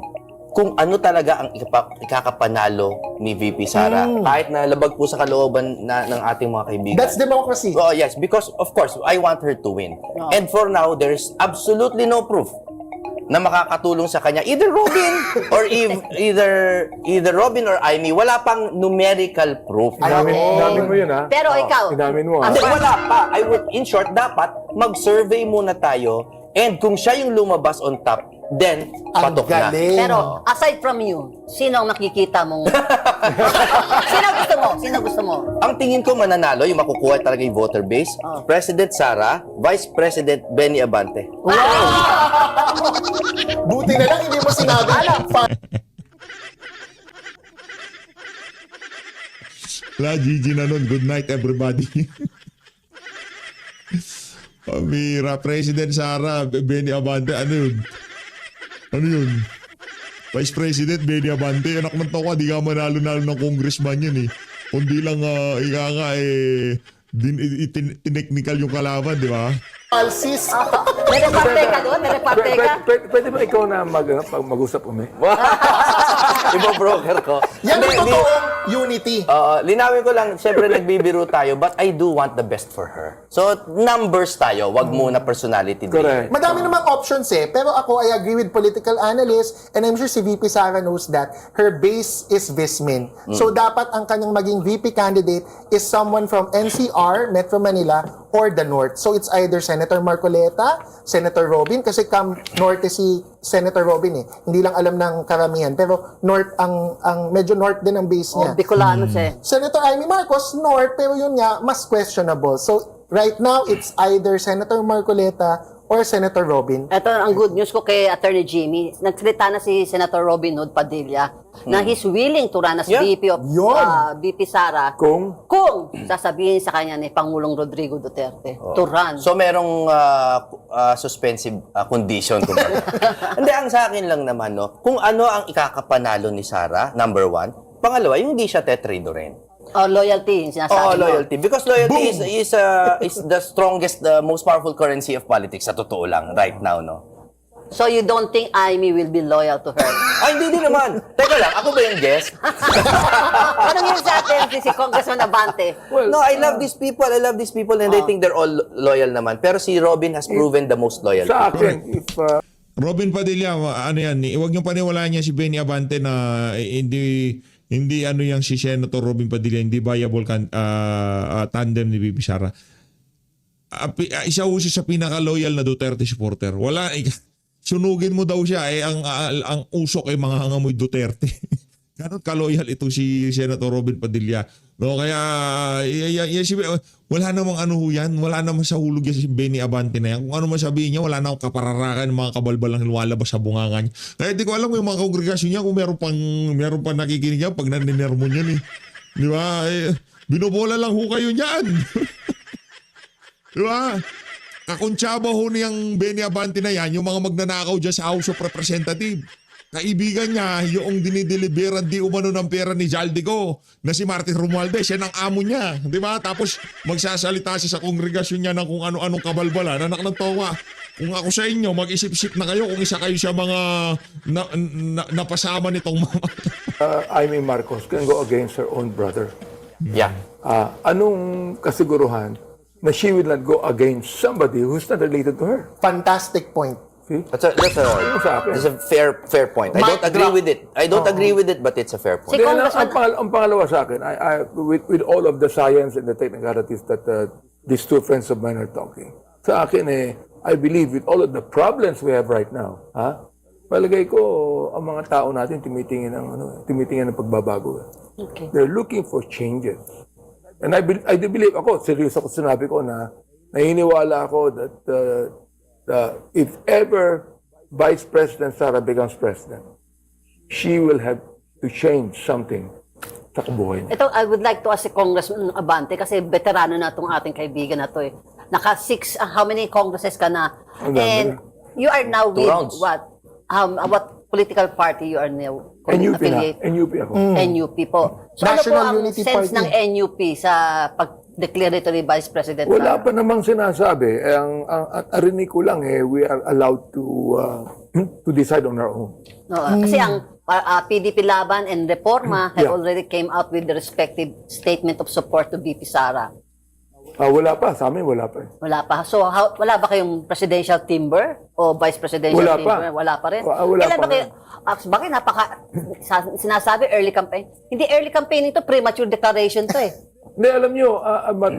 [SPEAKER 4] Kung ano talaga ang ikakapanalo ni VP Sara. Kahit na labag po sa kalooban ng ating mga kaibigan.
[SPEAKER 6] That's democracy.
[SPEAKER 4] Oh, yes, because of course, I want her to win. And for now, there's absolutely no proof na makakatulong sa kanya. Either Robin or either Robin or Amy, wala pang numerical proof.
[SPEAKER 5] Inamin mo yun, ha?
[SPEAKER 3] Pero ikaw,
[SPEAKER 5] Inamin mo, ha?
[SPEAKER 4] Hindi, wala pa. In short, dapat mag-survey muna tayo and kung siya yung lumabas on top, then
[SPEAKER 6] Ang
[SPEAKER 4] patok na.
[SPEAKER 6] galing.
[SPEAKER 3] pero aside from you, sino ang nakikita mong... Sino gusto mo?
[SPEAKER 4] Ang tingin ko mananalo, yung makukuha talaga yung voter base, President Sara, Vice President Benny Abante.
[SPEAKER 6] Buti na lang hindi mo sinabi.
[SPEAKER 1] Gigi na nun. Good night everybody. Pamira, President Sara, Benny Abante, ano yun? Vice President Benny Abante, anak ng tawa, di ka manalo-nalo ng congressman yun eh. Kundi lang, tineknikal yung kalaban, di ba?
[SPEAKER 6] Falsis.
[SPEAKER 3] May reparte ka doon? May reparte ka?
[SPEAKER 5] Pwede ba ikaw na mag-usap kami?
[SPEAKER 4] Iba broker ko.
[SPEAKER 6] Yan ang
[SPEAKER 4] Hindi,
[SPEAKER 6] totoong unity.
[SPEAKER 4] linawin ko lang, syempre nagbibiro tayo, but I do want the best for her. So, numbers tayo, wag muna personality.
[SPEAKER 5] Correct.
[SPEAKER 6] Madami namang options pero ako, I agree with political analysts and I'm sure si VP Sara knows that her base is Vismin. So, dapat ang kanyang maging VP candidate is someone from NCR, Metro Manila, or the North. So, it's either Senator Marcoleta, Senator Robin, kasi Norte si Senator Robin Hindi lang alam ng karamihan. Pero North, ang medyo North din ang base niya.
[SPEAKER 3] Bicolano siya.
[SPEAKER 6] Senator Amy Marcos, North, pero yun nga, mas questionable. So, right now, it's either Senator Marcoleta or Senator Robin.
[SPEAKER 3] Ito ang good news ko kay Attorney Jimmy. Nagsalita na si Senator Robin Hood Padilla na he's willing to run as VP of VP Sara
[SPEAKER 5] Kung
[SPEAKER 3] sasabihin sa kanya ni Pangulong Rodrigo Duterte to run.
[SPEAKER 4] So, merong suspensive condition. Hindi, ang sa akin lang naman, no, kung ano ang ikakapanalo ni Sara, number one. Pangalawa, yung hindi siya tetradorin.
[SPEAKER 3] Loyalty, yung sinasabi mo.
[SPEAKER 4] Loyalty. Because loyalty is the strongest, the most powerful currency of politics, sa totoo lang, right now, no?
[SPEAKER 3] So you don't think Amy will be loyal to her?
[SPEAKER 4] Ay, hindi naman. Teka lang, ako ba yung guest?
[SPEAKER 3] Anong yun sa atin si Congressman Abante?
[SPEAKER 4] No, I love these people and I think they're all loyal naman. Pero si Robin has proven the most loyal.
[SPEAKER 5] sa akin, if
[SPEAKER 1] Robin Padilla, ano yan, huwag niyong paniwalaan niya si Benny Abante na hindi ano yang si Senator Robin Padilla, hindi viable tandem ni VP Sara. Isa ho siya sa pinaka-loyal na Duterte supporter. sunugin mo daw siya, ang usok ay mga hangamoy Duterte. Ganon kaloyal ito si Senator Robin Padilla. No, kaya wala namang ano ho yan, wala namang sa hulog yan si Benny Abante na yan. Kung ano man sabihin niya, wala namang kapararakan ng mga kabalbalang lumalabas sa bungangan. Kaya di ko alam yung mga kongregasyon niya kung meron pang nakikinig yan pag naninermon yan eh. Di ba? Binobola lang ho kayo niyan. Di ba? Kakuntsaba ho niyang Benny Abante na yan, yung mga magnanakaw dyan sa House of Representatives. Kaibigan niya, yung dinideliveran di umano ng pera ni Zaldico na si Martin Romualdez, yan ang amo niya. Di ba? Tapos magsasalita siya sa kongregasyon niya ng kung ano-anong kabalbalan. Anak ng tawa. Kung ako sa inyo, mag-isip-isip na kayo kung isa kayo sa mga napasama nitong mga...
[SPEAKER 5] Amy Marcos can go against her own brother.
[SPEAKER 4] Yeah.
[SPEAKER 5] Anong kasiguruhan na she will not go against somebody who's not related to her?
[SPEAKER 6] Fantastic point.
[SPEAKER 5] See?
[SPEAKER 4] That's a fair point. I don't agree with it. I don't agree with it, but it's a fair point.
[SPEAKER 3] Si
[SPEAKER 5] Then,
[SPEAKER 3] Congressman,
[SPEAKER 5] ang pangalawa sa akin, with all of the science and the technicalities that these two friends of mine are talking, sa akin I believe with all of the problems we have right now, palagay ko ang mga tao natin tumitingin ng pagbabago.
[SPEAKER 3] okay.
[SPEAKER 5] They're looking for changes. And I do believe ako, seryoso ako sinabi ko na naniniwala ako that if ever Vice President Sara becomes president, she will have to change something sa kabuhay niya.
[SPEAKER 3] Ito, I would like to ask si Congressman Abante kasi veterano na itong ating kaibigan na to eh. How many congresses ka na?
[SPEAKER 5] Ang dami
[SPEAKER 3] And you are now with
[SPEAKER 4] rounds.
[SPEAKER 3] what political party you are now
[SPEAKER 5] NUP na.
[SPEAKER 3] affiliate?
[SPEAKER 5] NUP ako.
[SPEAKER 3] NUP po. So ano po
[SPEAKER 6] National
[SPEAKER 3] ang
[SPEAKER 6] Unity
[SPEAKER 3] sense
[SPEAKER 6] Party.
[SPEAKER 3] ng NUP sa pag-declare ito ni Vice President
[SPEAKER 5] Wala
[SPEAKER 3] Sara?
[SPEAKER 5] pa namang sinasabi. Ang arinig ko lang we are allowed to decide on our own.
[SPEAKER 3] No, kasi ang PDP Laban and Reforma have
[SPEAKER 5] Yeah.
[SPEAKER 3] already came out with the respective statement of support to VP Sara.
[SPEAKER 5] Wala pa. Sa amin, wala pa.
[SPEAKER 3] Wala pa. So, wala ba kayong presidential timber o vice presidential
[SPEAKER 5] Wala pa.
[SPEAKER 3] timber? Wala pa rin.
[SPEAKER 5] Wala
[SPEAKER 3] Kailan
[SPEAKER 5] pa
[SPEAKER 3] ba kayo, bakit sinasabi early campaign? Hindi early campaign ito, premature declaration to eh.
[SPEAKER 5] Hindi, alam nyo,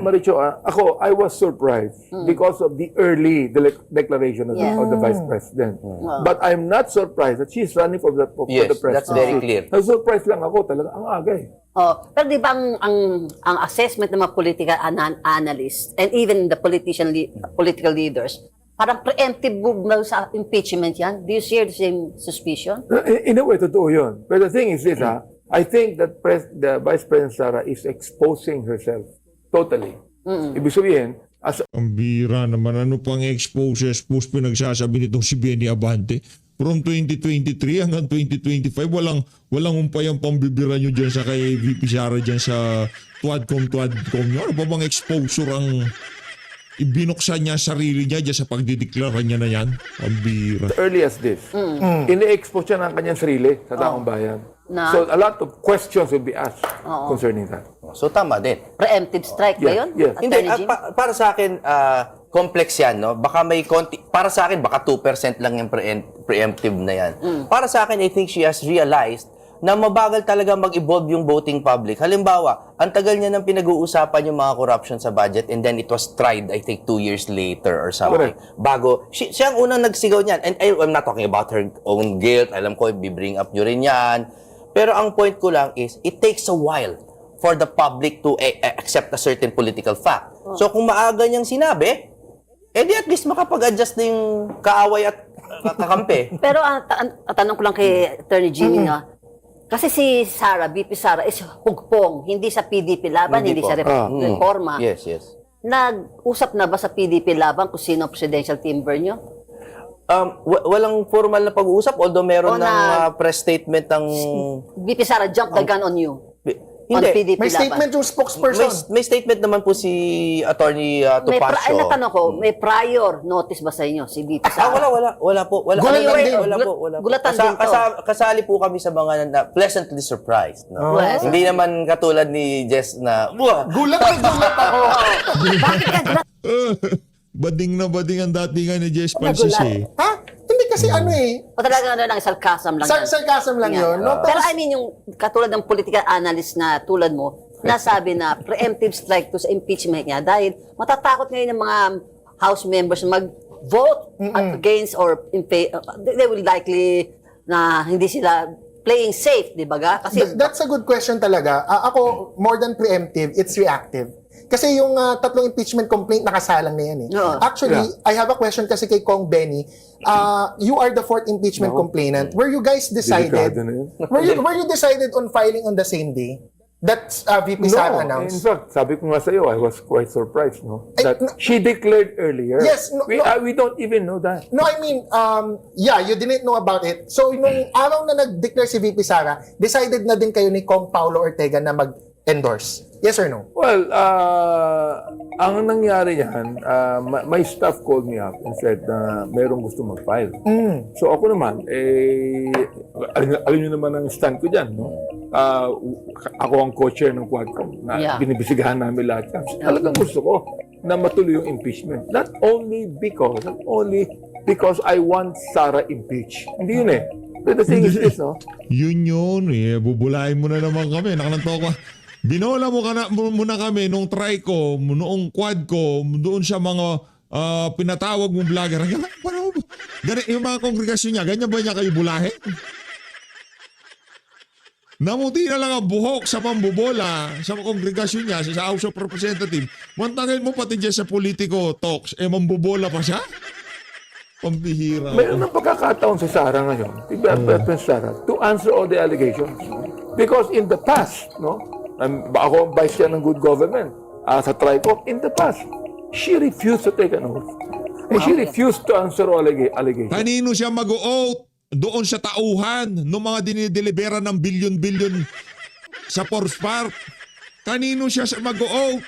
[SPEAKER 5] Maricho, ako, I was surprised because of the early declaration of,
[SPEAKER 3] Yeah.
[SPEAKER 5] of the Vice President. But I'm not surprised that she's running for the
[SPEAKER 4] Yes,
[SPEAKER 5] presidency.
[SPEAKER 4] that's very clear.
[SPEAKER 5] Na-surprise lang ako talaga. Ang aga eh.
[SPEAKER 3] Pero di ba ang assessment ng mga political analysts and even the political leaders, parang preemptive move na sa impeachment yan? Do you share the same suspicion?
[SPEAKER 5] In a way, totoo yun. But the thing is this, I think that the Vice President Sara is exposing herself totally. Ibig sabihin, as
[SPEAKER 1] Ang bira naman. Ano pang expose pinagsasabi nitong si Benny Abante? From 2023 hanggang 2025, walang umpayang pambibira nyo dyan sa kay VP Sara dyan sa Tuadcom nyo. Ano pa bang exposure ang ibinuksan niya sarili niya dyan sa pagdideklara niya na yan? Ang bira.
[SPEAKER 5] early as this, ini-expose siya ng kanyang sarili sa taong bayan.
[SPEAKER 3] Na?
[SPEAKER 5] So a lot of questions will be asked concerning that.
[SPEAKER 4] So tama din.
[SPEAKER 3] Preemptive strike ba yun?
[SPEAKER 5] Yes.
[SPEAKER 4] Hindi,
[SPEAKER 3] Attorney Jim?
[SPEAKER 4] para sa akin, complex yan, no? Baka may konti, para sa akin, baka 2% lang yung preemptive na yan. Para sa akin, I think she has realized na mabagal talaga mag-evolve yung voting public. Halimbawa, ang tagal niya nang pinag-uusapan yung mga corruption sa budget and then it was tried, I think, 2 years later or something. Bago, siya ang unang nagsigaw niyan. And I'm not talking about her own guilt. Alam ko, bibring up nyo rin yan. Pero ang point ko lang is, it takes a while for the public to accept a certain political fact. So kung maaga niyang sinabi, edi at least makapag-adjust na yung kaaway at kakampi.
[SPEAKER 3] Pero ang tanong ko lang kay Attorney Jimmy na, kasi si Sara, VP Sara is hugpong, hindi sa PDP Laban, hindi
[SPEAKER 4] Hindi po.
[SPEAKER 3] sa Reforma.
[SPEAKER 4] Yes.
[SPEAKER 3] Nag-usap na ba sa PDP Laban kung sino ang presidential timber nyo?
[SPEAKER 4] Walang formal na pag-uusap, although meron ng press statement ng...
[SPEAKER 3] VP Sara jumped the gun on you. On
[SPEAKER 4] Hindi.
[SPEAKER 3] PDP
[SPEAKER 6] May
[SPEAKER 3] Laban.
[SPEAKER 6] statement yung spokesperson.
[SPEAKER 4] May statement naman po si Attorney Topacio.
[SPEAKER 3] Natanong ko, may prior notice ba sa inyo si VP Sara?
[SPEAKER 4] Wala po. Wala po.
[SPEAKER 3] Gulatan din to.
[SPEAKER 4] Kasali po kami sa mga pleasantly surprised. No?
[SPEAKER 3] Yes.
[SPEAKER 4] Hindi naman katulad ni Jess na,
[SPEAKER 6] Gulat ako.
[SPEAKER 3] Bakit ka gulat?
[SPEAKER 1] Bading na bading ang datingan ni Jess Francis eh.
[SPEAKER 6] Ha? Hindi kasi ano eh.
[SPEAKER 3] O talaga lang, sarcasm lang. yan.
[SPEAKER 6] Sarcasm lang
[SPEAKER 3] Yeah.
[SPEAKER 6] yun. No?
[SPEAKER 3] Pero I mean, yung katulad ng political analyst na tulad mo, nasabi na preemptive strike to sa impeachment niya dahil matatakot ngayon ng mga House members vote against or they will likely na hindi sila playing safe, di ba ga? Kasi
[SPEAKER 6] That's a good question talaga. Ako, more than preemptive, it's reactive. Kasi yung tatlong impeachment complaint, nakasalang na yan eh.
[SPEAKER 3] Oo.
[SPEAKER 6] Actually, I have a question kasi kay Kong Benny. You are the fourth impeachment complainant. Were you guys decided?
[SPEAKER 5] Delikado na yun.
[SPEAKER 6] Were you decided on filing on the same day? That's VP Sara
[SPEAKER 5] in
[SPEAKER 6] announced.
[SPEAKER 5] fact, sabi ko nga sa iyo, I was quite surprised, no? That
[SPEAKER 6] no.
[SPEAKER 5] she declared earlier.
[SPEAKER 6] Yes, no,
[SPEAKER 5] we don't even know that.
[SPEAKER 6] No, I mean, yeah, you didn't know about it. So, nung araw na nag-declare si VP Sara, decided na din kayo ni Kong Paulo Ortega na mag-endorse. Yes or no?
[SPEAKER 5] Well, ang nangyari yan, my staff called me up and said na mayroong gusto mag-file. So ako naman, alam niyo naman ang stand ko dyan, no? Ako ang co-chair ng Quadcom na binibisigahan namin lahat yan. Talagang gusto ko na matuloy yung impeachment. Not only because I want Sara impeached. Hindi yun eh. But the thing is this, no?
[SPEAKER 1] Yun eh. Bubulahin mo na naman kami. Nakananto ko. Binola mo muna kami nung try ko, noong quad ko, doon sa mga pinatawag mong vlogger. Ganyan, yung mga kongregasyon niya, ganyan ba niya kayo bulahin? Namuti na lang ang buhok sa pambubola sa kongregasyon niya, sa House of Representatives. Mantangin mo pati dyan sa Politico Talks, mambubola pa siya? Pambihira.
[SPEAKER 5] Mayroon ng pagkakataon sa Sara ngayon, Sara, to answer all the allegations. Because in the past, no, ako ang vice chair ng good government sa TRICOM, in the past, she refused to take an oath. And she refused to answer all allegations.
[SPEAKER 1] Kanino siya mag-oath? Doon sa tauhan ng mga dinidelibera ng bilyon-bilyon sa Force Park. Kanino siya mag-oath?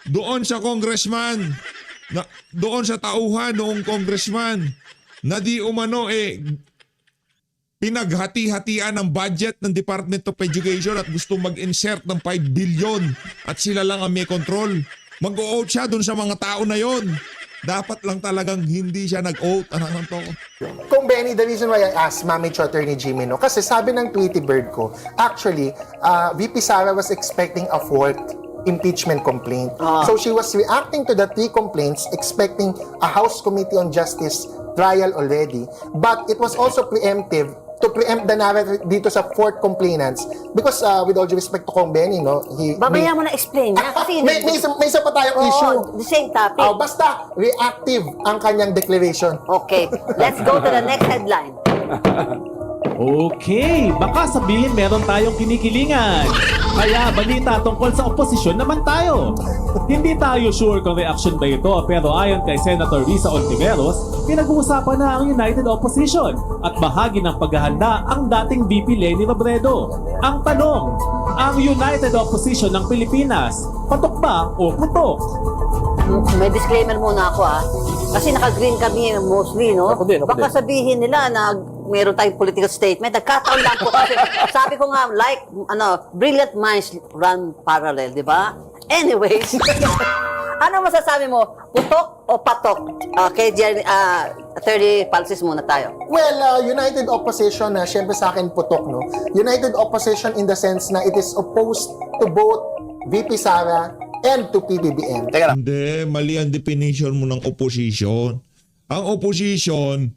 [SPEAKER 1] Doon sa congressman. Doon sa tauhan noong congressman na di umano pinaghati-hatian ng budget ng Department of Education at gusto mag-insert ng 5 billion at sila lang ang may control. Mag-o-oath siya dun sa mga tao na yon. Dapat lang talagang hindi siya nag-oath. Ano to?
[SPEAKER 6] Kung Benny, the reason why I asked Mami Chotter ni Jimmy, no? Kasi sabi ng Tweety Bird ko, actually, VP Sara was expecting a fourth impeachment complaint. So she was reacting to the 3 complaints, expecting a House Committee on Justice trial already. But it was also preemptive to preempt the narrative dito sa 4th complainants because with all due respect to Kong Benny, no,
[SPEAKER 3] Babaya mo na explain niya kasi
[SPEAKER 6] may isa pa tayong issue.
[SPEAKER 3] the same topic.
[SPEAKER 6] Basta reactive ang kanyang declaration.
[SPEAKER 3] Okay, let's go to the next headline.
[SPEAKER 7] Okay, baka sabihin meron tayong kinikilingan. Kaya balita tungkol sa oposisyon naman tayo. Hindi tayo sure kung reaction ba ito pero ayon kay Senator Risa Ontiveros, pinag-uusapan na ang United Opposition at bahagi ng paghahanda ang dating VP Leni Robredo. Ang tanong, ang United Opposition ng Pilipinas, patok ba o putok?
[SPEAKER 3] May disclaimer muna ako kasi naka-green kami mostly, no?
[SPEAKER 5] Ako din.
[SPEAKER 3] Baka sabihin nila na meron tayong political statement. Nagkataon lang po kasi sabi ko nga, brilliant minds run parallel, di ba? Anyways, ano masasabi mo? Putok o patok? Kay Attorney Palsis muna tayo.
[SPEAKER 6] Well, United Opposition, syempre sa akin putok, no? United Opposition in the sense na it is opposed to both VP Sara and to PBBM.
[SPEAKER 4] Teka lang.
[SPEAKER 1] Hindi, mali ang definition mo ng opposition. Ang opposition,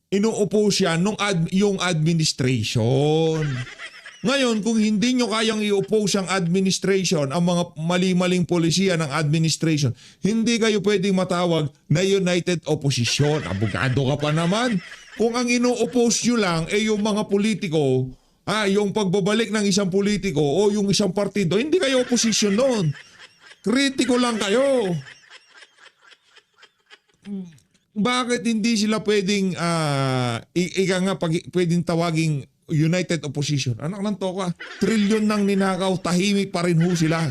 [SPEAKER 1] ino-oppose siya yung administration. Ngayon, kung hindi nyo kayang i-oppose ang administration, ang mga mali-maling polisiya ng administration, hindi kayo pwedeng matawag na United Opposition. Abogado ka pa naman. Kung ang ino-oppose nyo lang yung mga politiko, yung pagbabalik ng isang politiko o yung isang partido, hindi kayo opposition noon. Kritiko lang kayo. Bakit hindi sila pwedeng pwedeng tawaging United Opposition? Anak ng toka, trilyon ng ninakaw, tahimik pa rin ho sila.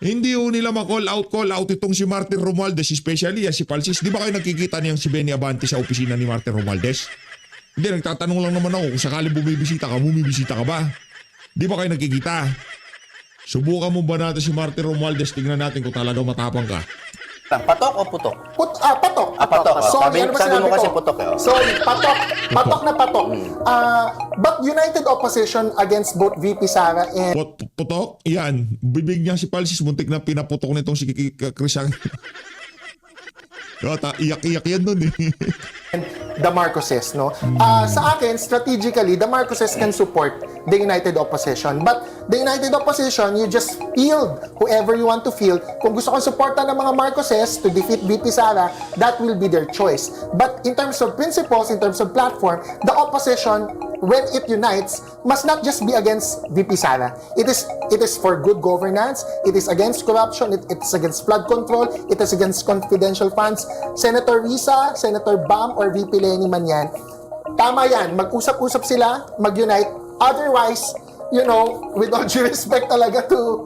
[SPEAKER 1] Hindi ho nila call out itong si Martin Romualdez, especially si Palsis. Di ba kayo nakikita niyang si Benny Abante sa opisina ni Martin Romualdez? Hindi, nagtatanong lang naman ako kung sakaling bumibisita ka ba? Di ba kayo nakikita? Subukan mo ba natin si Martin Romualdez, tingnan natin kung talaga matapang ka.
[SPEAKER 4] Patok o putok?
[SPEAKER 6] Patok.
[SPEAKER 4] Patok.
[SPEAKER 6] Sorry,
[SPEAKER 4] Sabi
[SPEAKER 6] ano ba
[SPEAKER 4] mo
[SPEAKER 6] sinabi
[SPEAKER 4] kasi
[SPEAKER 6] ko?
[SPEAKER 4] putok eh.
[SPEAKER 6] Sorry, patok. Patok na patok. But United Opposition against both VP Sara and...
[SPEAKER 1] Putok? Yan. Bibig niya si Palsis, muntik na pinaputok nitong si Chris. Iyak-iyak yan nun eh.
[SPEAKER 6] the Marcoses, no? Sa akin, strategically, the Marcoses can support the united opposition. But the united opposition, you just field whoever you want to field. Kung gusto kong supportan ng mga Marcoses to defeat VP Sara, that will be their choice. But in terms of principles, in terms of platform, the opposition, when it unites, must not just be against VP Sara. It is for good governance, it is against corruption, it is against flood control, it is against confidential funds. Senator Risa, Senator Bam, or VP Lenny man yan, tama yan, mag-usap-usap sila, mag-unite. Otherwise, you know, with all due respect talaga to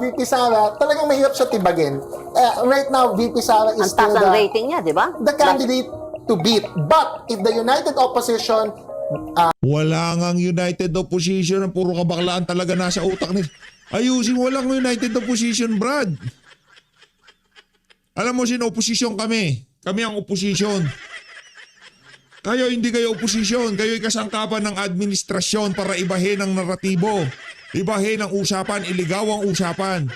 [SPEAKER 6] VP Sara, talagang mahirap siya tibagin. Right now, VP Sara is
[SPEAKER 3] Ang
[SPEAKER 6] still
[SPEAKER 3] taas ang rating niya, di ba?
[SPEAKER 6] the candidate to beat. But if the united opposition
[SPEAKER 1] Wala ngang united opposition. Puro kabaklaan talaga nasa utak nila. Ayusin, walang united opposition, Brad. Alam mo, sino opposition kami? Kami ang opposition. Kayo, hindi kayo opposition. Kayo'y kasangkapan ng administrasyon para ibahin ang naratibo. Ibahin ang usapan, iligaw ang usapan.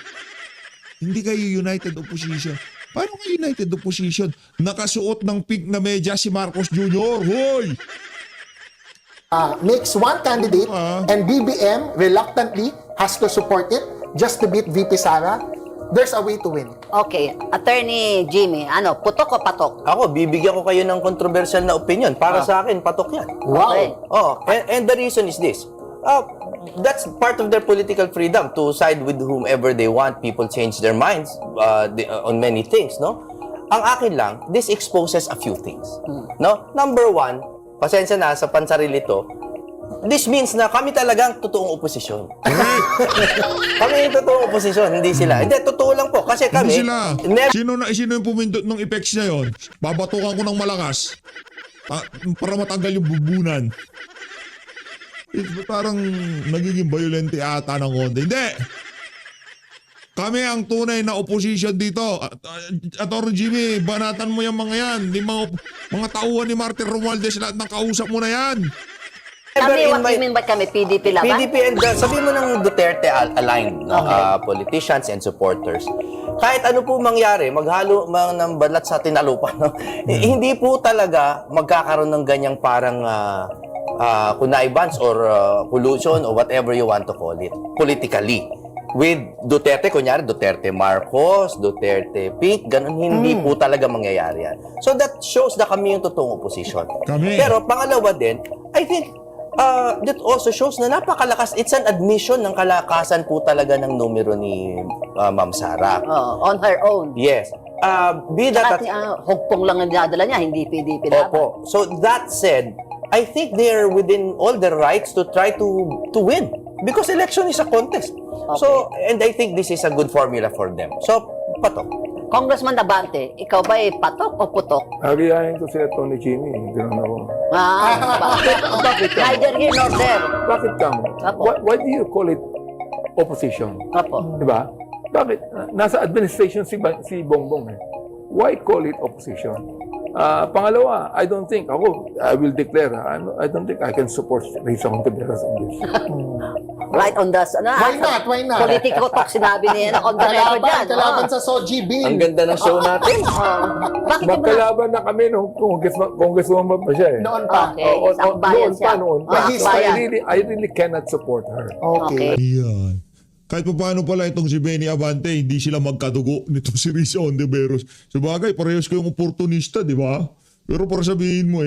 [SPEAKER 1] Hindi kayo united opposition. Paano kayo united opposition? Nakasuot ng pink na medyas si Marcos Jr. Hoy!
[SPEAKER 6] makes one candidate and BBM reluctantly has to support it just to beat VP Sara, there's a way to win.
[SPEAKER 3] Okay, Attorney Jimmy, putok o patok?
[SPEAKER 4] Ako, bibigyan ko kayo ng controversial na opinion. Para sa akin, patok yan.
[SPEAKER 6] Wow.
[SPEAKER 3] Okay.
[SPEAKER 4] Oh, and the reason is this. That's part of their political freedom to side with whomever they want. People change their minds on many things, no? Ang akin lang, this exposes a few things. No? Number one, pasensya na sa pansarili to, this means na kami talagang totoong oposisyon. Kami yung totoong oposisyon, hindi sila. Hindi, totoo lang po. Kasi kami,
[SPEAKER 1] Hindi sila. Sino yung pumindot ng effects na yon? Babatukan ko ng malakas para matanggal yung bubunan. Parang nagiging violente ata ng konti. Hindi! Kami ang tunay na opposition dito. Atty. Jimmy, banatan mo yung mga yan. Mga tauhan ni Martin Romualdez, lahat ng kausap mo na yan.
[SPEAKER 3] Kami, what do you mean ba kami? PDP laban?
[SPEAKER 4] PDP and sabi mo ng Duterte aligned politicians and supporters. Kahit ano po mangyari, maghalo ng balat sa tinalupan, no? Hindi po talaga magkakaroon ng ganyang parang connivance or collusion or whatever you want to call it politically. With Duterte, kunyari, Duterte Marcos, Duterte Pink, ganun, hindi po talaga mangyayari yan. So that shows na kami yung totoong opposition.
[SPEAKER 1] Kami.
[SPEAKER 4] Pero pangalawa din, I think that also shows na napakalakas. It's an admission ng kalakasan po talaga ng numero ni Ma'am Sara.
[SPEAKER 3] On her own.
[SPEAKER 4] Yes. Be that
[SPEAKER 3] Hugpong lang ang dinadala niya, hindi PDP laban.
[SPEAKER 4] Opo. So that said, I think they're within all their rights to try to win. Because election is a contest.
[SPEAKER 3] Okay.
[SPEAKER 4] So, and I think this is a good formula for them. So, patok.
[SPEAKER 3] Congressman Abante, ikaw ba patok o putok?
[SPEAKER 5] Agayahin ko sila Tony Jimmy. Hindi naman ako.
[SPEAKER 3] Bakit? Neither here nor there.
[SPEAKER 5] Bakit kamo?
[SPEAKER 3] Apo.
[SPEAKER 5] Why do you call it opposition?
[SPEAKER 3] Apo.
[SPEAKER 5] Diba? Bakit? Nasa administration si Bongbong eh. Why call it opposition? Pangalawa, I don't think, I will declare, I don't think I can support Risa Hontiveros on this.
[SPEAKER 3] Right on the...
[SPEAKER 6] Why not? Why not?
[SPEAKER 3] Politiko talk sinabi niya on the record yan.
[SPEAKER 6] Kalaban sa Soji Bill.
[SPEAKER 4] Ang ganda ng show natin.
[SPEAKER 3] Bakit yung mga...
[SPEAKER 5] Magkalaban na kami nung congresswoman pa siya eh.
[SPEAKER 6] Noon pa.
[SPEAKER 3] Okay, isang bayan siya.
[SPEAKER 5] Noon pa.
[SPEAKER 3] Ah,
[SPEAKER 5] So
[SPEAKER 3] bayan.
[SPEAKER 5] I really cannot support her.
[SPEAKER 6] Okay.
[SPEAKER 1] Yan. Kahit pa paano pala itong si Benny Abante, hindi sila magkadugo nito si Risa Hontiveros. Sabagay, parehas kayong oportunista, di ba? Pero para sabihin mo,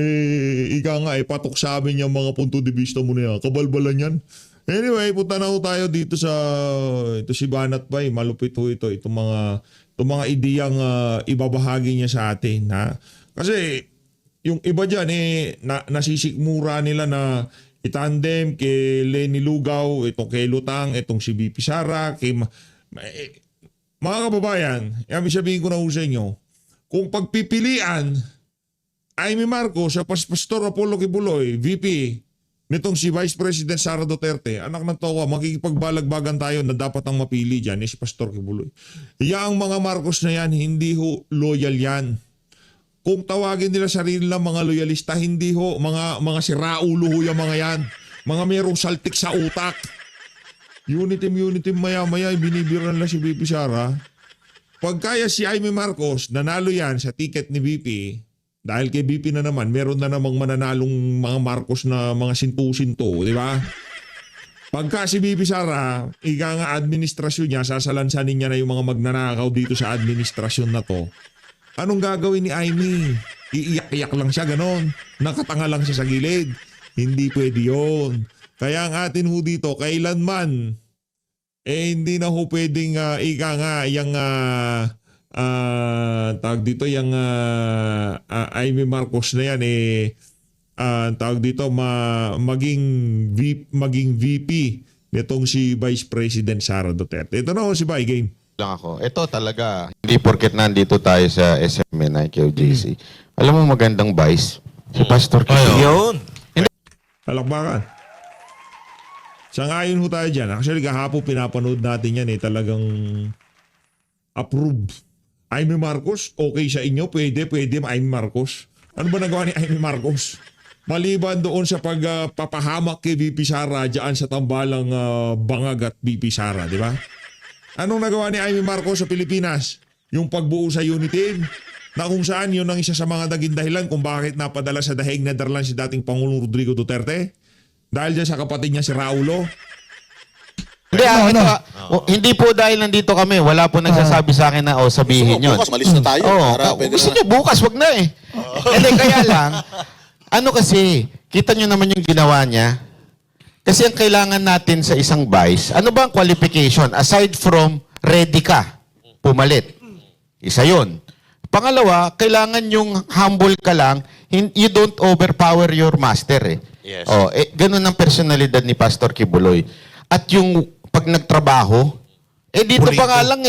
[SPEAKER 1] ika nga, patok sa amin yung mga punto de vista mo na yan. Kabalbalan yan. Anyway, punta na ho tayo dito sa ito si Banat pa, malupit ho ito. Itong mga ideyang ibabahagi niya sa atin. Ha? Kasi yung iba dyan, nasisikmura nila na itandem kay Lenny Lugaw, itong kay Lutang, itong si VP Sara, mga kababayan, sabihin ko na ho sa inyo, kung pagpipilian Amy Marcos sa Pastor Apollo Kibuloy, VP, nitong si Vice President Sara Duterte, anak ng towa, makikipagbalagbagan tayo na dapat ang mapili dyan, si Pastor Kibuloy. Yang mga Marcos na yan, hindi ho loyal yan. Kung tawagin nila sarili lang mga loyalista, hindi ho, mga siraulo ho yung mga yan. Mga merong saltik sa utak. Unity maya-maya, binibiran lang si VP Sara. pagkaya si Jaime Marcos, nanalo yan sa ticket ni VP, dahil kay VP na naman, meron na namang mananalong mga Marcos na mga sintu-sinto, di ba? Pagka si VP Sara, ika nga administrasyon niya, sasalansanin niya na yung mga magnanakaw dito sa administrasyon na to. Anong gagawin ni Jaime? Iiyak-iyak lang siya, ganon. Nakatanga lang siya sa gilid. Hindi pwede yun. Kaya ang atin ho dito, kailanman, hindi na ho pwedeng ika nga yung tawag dito yung Jaime Marcos na yan tawag dito maging VP nitong si Vice President Sara Duterte. Ito na ho si Bay Game.
[SPEAKER 8] Lang ako. Ito talaga, hindi porket nandito tayo sa SMNI QJC. Alam mo magandang vice, si Pastor Kiyo.
[SPEAKER 9] Yun.
[SPEAKER 1] Palakbakan. Sangayon ho tayo dyan. Actually, kahapon pinapanood natin yan talagang approve. Jaime Marcos, okay sa inyo? Pwede, Jaime Marcos. Ano ba nagawa ni Jaime Marcos? Maliban doon sa pagpapahamak kay VP Sara dyan sa tambalang Bangag at VP Sara, di ba? Anong nagawa ni Jaime Marcos sa Pilipinas? Yung pagbuo sa Unity, na kung saan yun ang isa sa mga naging dahilan kung bakit napadala sa Dahig Netherlands si dating Pangulong Rodrigo Duterte. Dahil dyan sa kapatid niya si Raulo.
[SPEAKER 8] Hindi, hindi po dahil nandito kami, wala po nagsasabi sa akin na sabihin yun.
[SPEAKER 9] Bukas, malis na tayo. Para
[SPEAKER 8] Kung
[SPEAKER 9] pwede
[SPEAKER 8] gusto
[SPEAKER 9] na.
[SPEAKER 8] nyo, bukas, wag na eh. Hindi, kaya lang, ano kasi, kita nyo naman yung ginawa niya. Kasi ang kailangan natin sa isang vice, ano ba ang qualification? Aside from ready ka, pumalit. Isa yun. Pangalawa, kailangan yung humble ka lang, you don't overpower your master eh.
[SPEAKER 9] Yes.
[SPEAKER 8] Ganun ang personalidad ni Pastor Kibuloy. At yung pag nagtrabaho, dito pa nga lang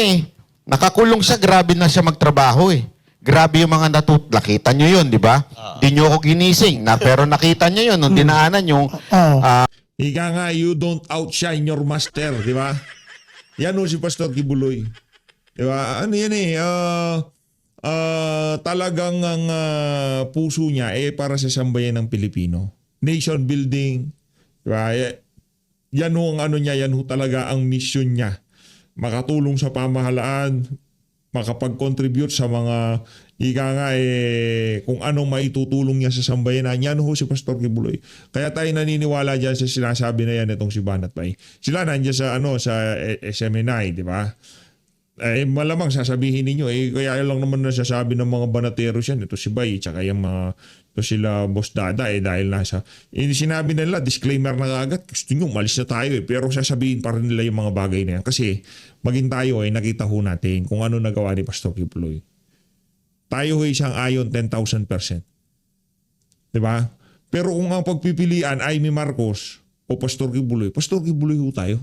[SPEAKER 8] nakakulong siya, grabe na siya magtrabaho eh. Grabe yung mga nakita nyo yun, di ba? Di nyo ako ginising, pero nakita nyo yun, nung dinaanan yung
[SPEAKER 1] Ika nga, you don't outshine your master, di ba? Yan o si Pastor Kibuloy. Di ba? Ano yan talagang ang puso niya para sa sambayan ng Pilipino. Nation building. Di ba? Yan ho ang ano niya, yan ho talaga ang mission niya. Makatulong sa pamahalaan, makapag-contribute sa mga ika nga kung anong maitutulong niya sa sambayanan. Yan ho si Pastor Kibuloy. Kaya tayo naniniwala dyan sa sinasabi na yan itong si Banat Bay. Sila nandiyan sa sa SMNI, di ba? Malamang sasabihin ninyo kaya lang naman nasasabi ng mga banateros yan. Ito si Bay, tsaka yung mga ito sila Boss Dada dahil nasa sinabi nila, disclaimer na agad, gusto nyo, malis na tayo pero sasabihin pa rin nila yung mga bagay na yan. Kasi maging tayo nakita ho natin kung ano nagawa ni Pastor Kibuloy. Tayo isang ayon 10,000%. Diba? Pero kung ang pagpipilian ay Jaime Marcos o Pastor Kibuloy ho tayo.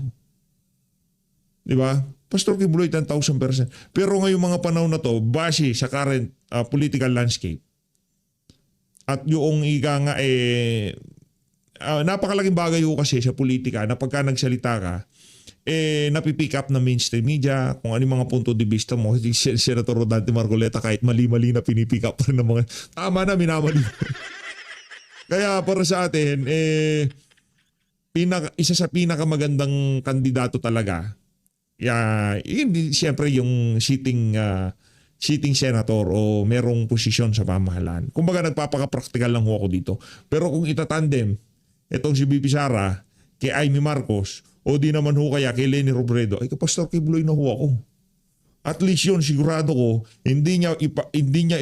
[SPEAKER 1] Diba? Pastor Kibuloy 10,000%. Pero ngayong mga panahon na to, base sa current political landscape, at yung ika nga napakalaking bagay ho kasi sa politika na pagka nagsalita ka, napipick up na mainstream media, kung ano yung mga punto de vista mo. Si Senator Rodante Marcoleta kahit mali-mali na pinipick up pa rin ng mga, tama na, minamali. Kaya para sa atin, isa sa pinakamagandang kandidato talaga, siyempre yung sitting senator o merong posisyon sa pamahalaan. Kumbaga nagpapaka-practical lang ho ako dito. Pero kung itatandem, itong si VP Sara, kay Jaime Marcos, o di naman ho kaya kay Leni Robredo, kay Pastor Kibuloy na ho ako. At least yun, sigurado ko, hindi niya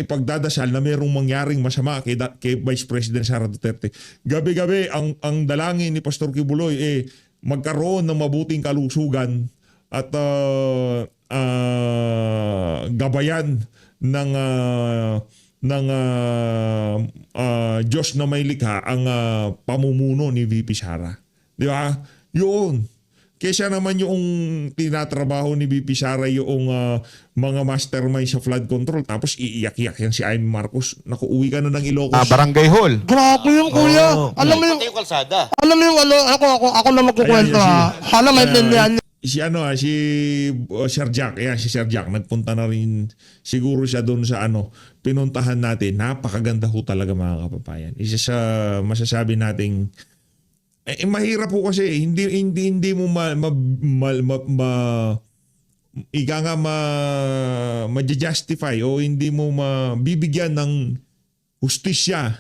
[SPEAKER 1] ipagdadasal na merong mangyaring masama kay Vice President Sara Duterte. Gabi-gabi, ang dalangin ni Pastor Kibuloy, magkaroon ng mabuting kalusugan at gabayan ng Diyos na may likha ang pamumuno ni VP Sara. Di ba? Yun. Kesa naman yung tinatrabaho ni VP Sara yung mga mastermind sa flood control tapos iiyak-iyak yan si Jaime Marcos. Naku, uwi ka na ng Ilocos.
[SPEAKER 8] barangay hall.
[SPEAKER 10] Grabe yung kuya. Alam mo yung,
[SPEAKER 9] Pati yung kalsada.
[SPEAKER 10] alam mo yung ako na magkukwento
[SPEAKER 1] Ayan,
[SPEAKER 10] ha. Sana maintindihan niyo.
[SPEAKER 1] Si Sir Jack, si Sir Jack nagpunta na rin siguro siya doon sa pinuntahan natin. Napakaganda ho talaga mga kapapayan. Isa sa masasabi nating mahirap po kasi hindi mo ika nga ma-justify o hindi mo mabibigyan ng hustisya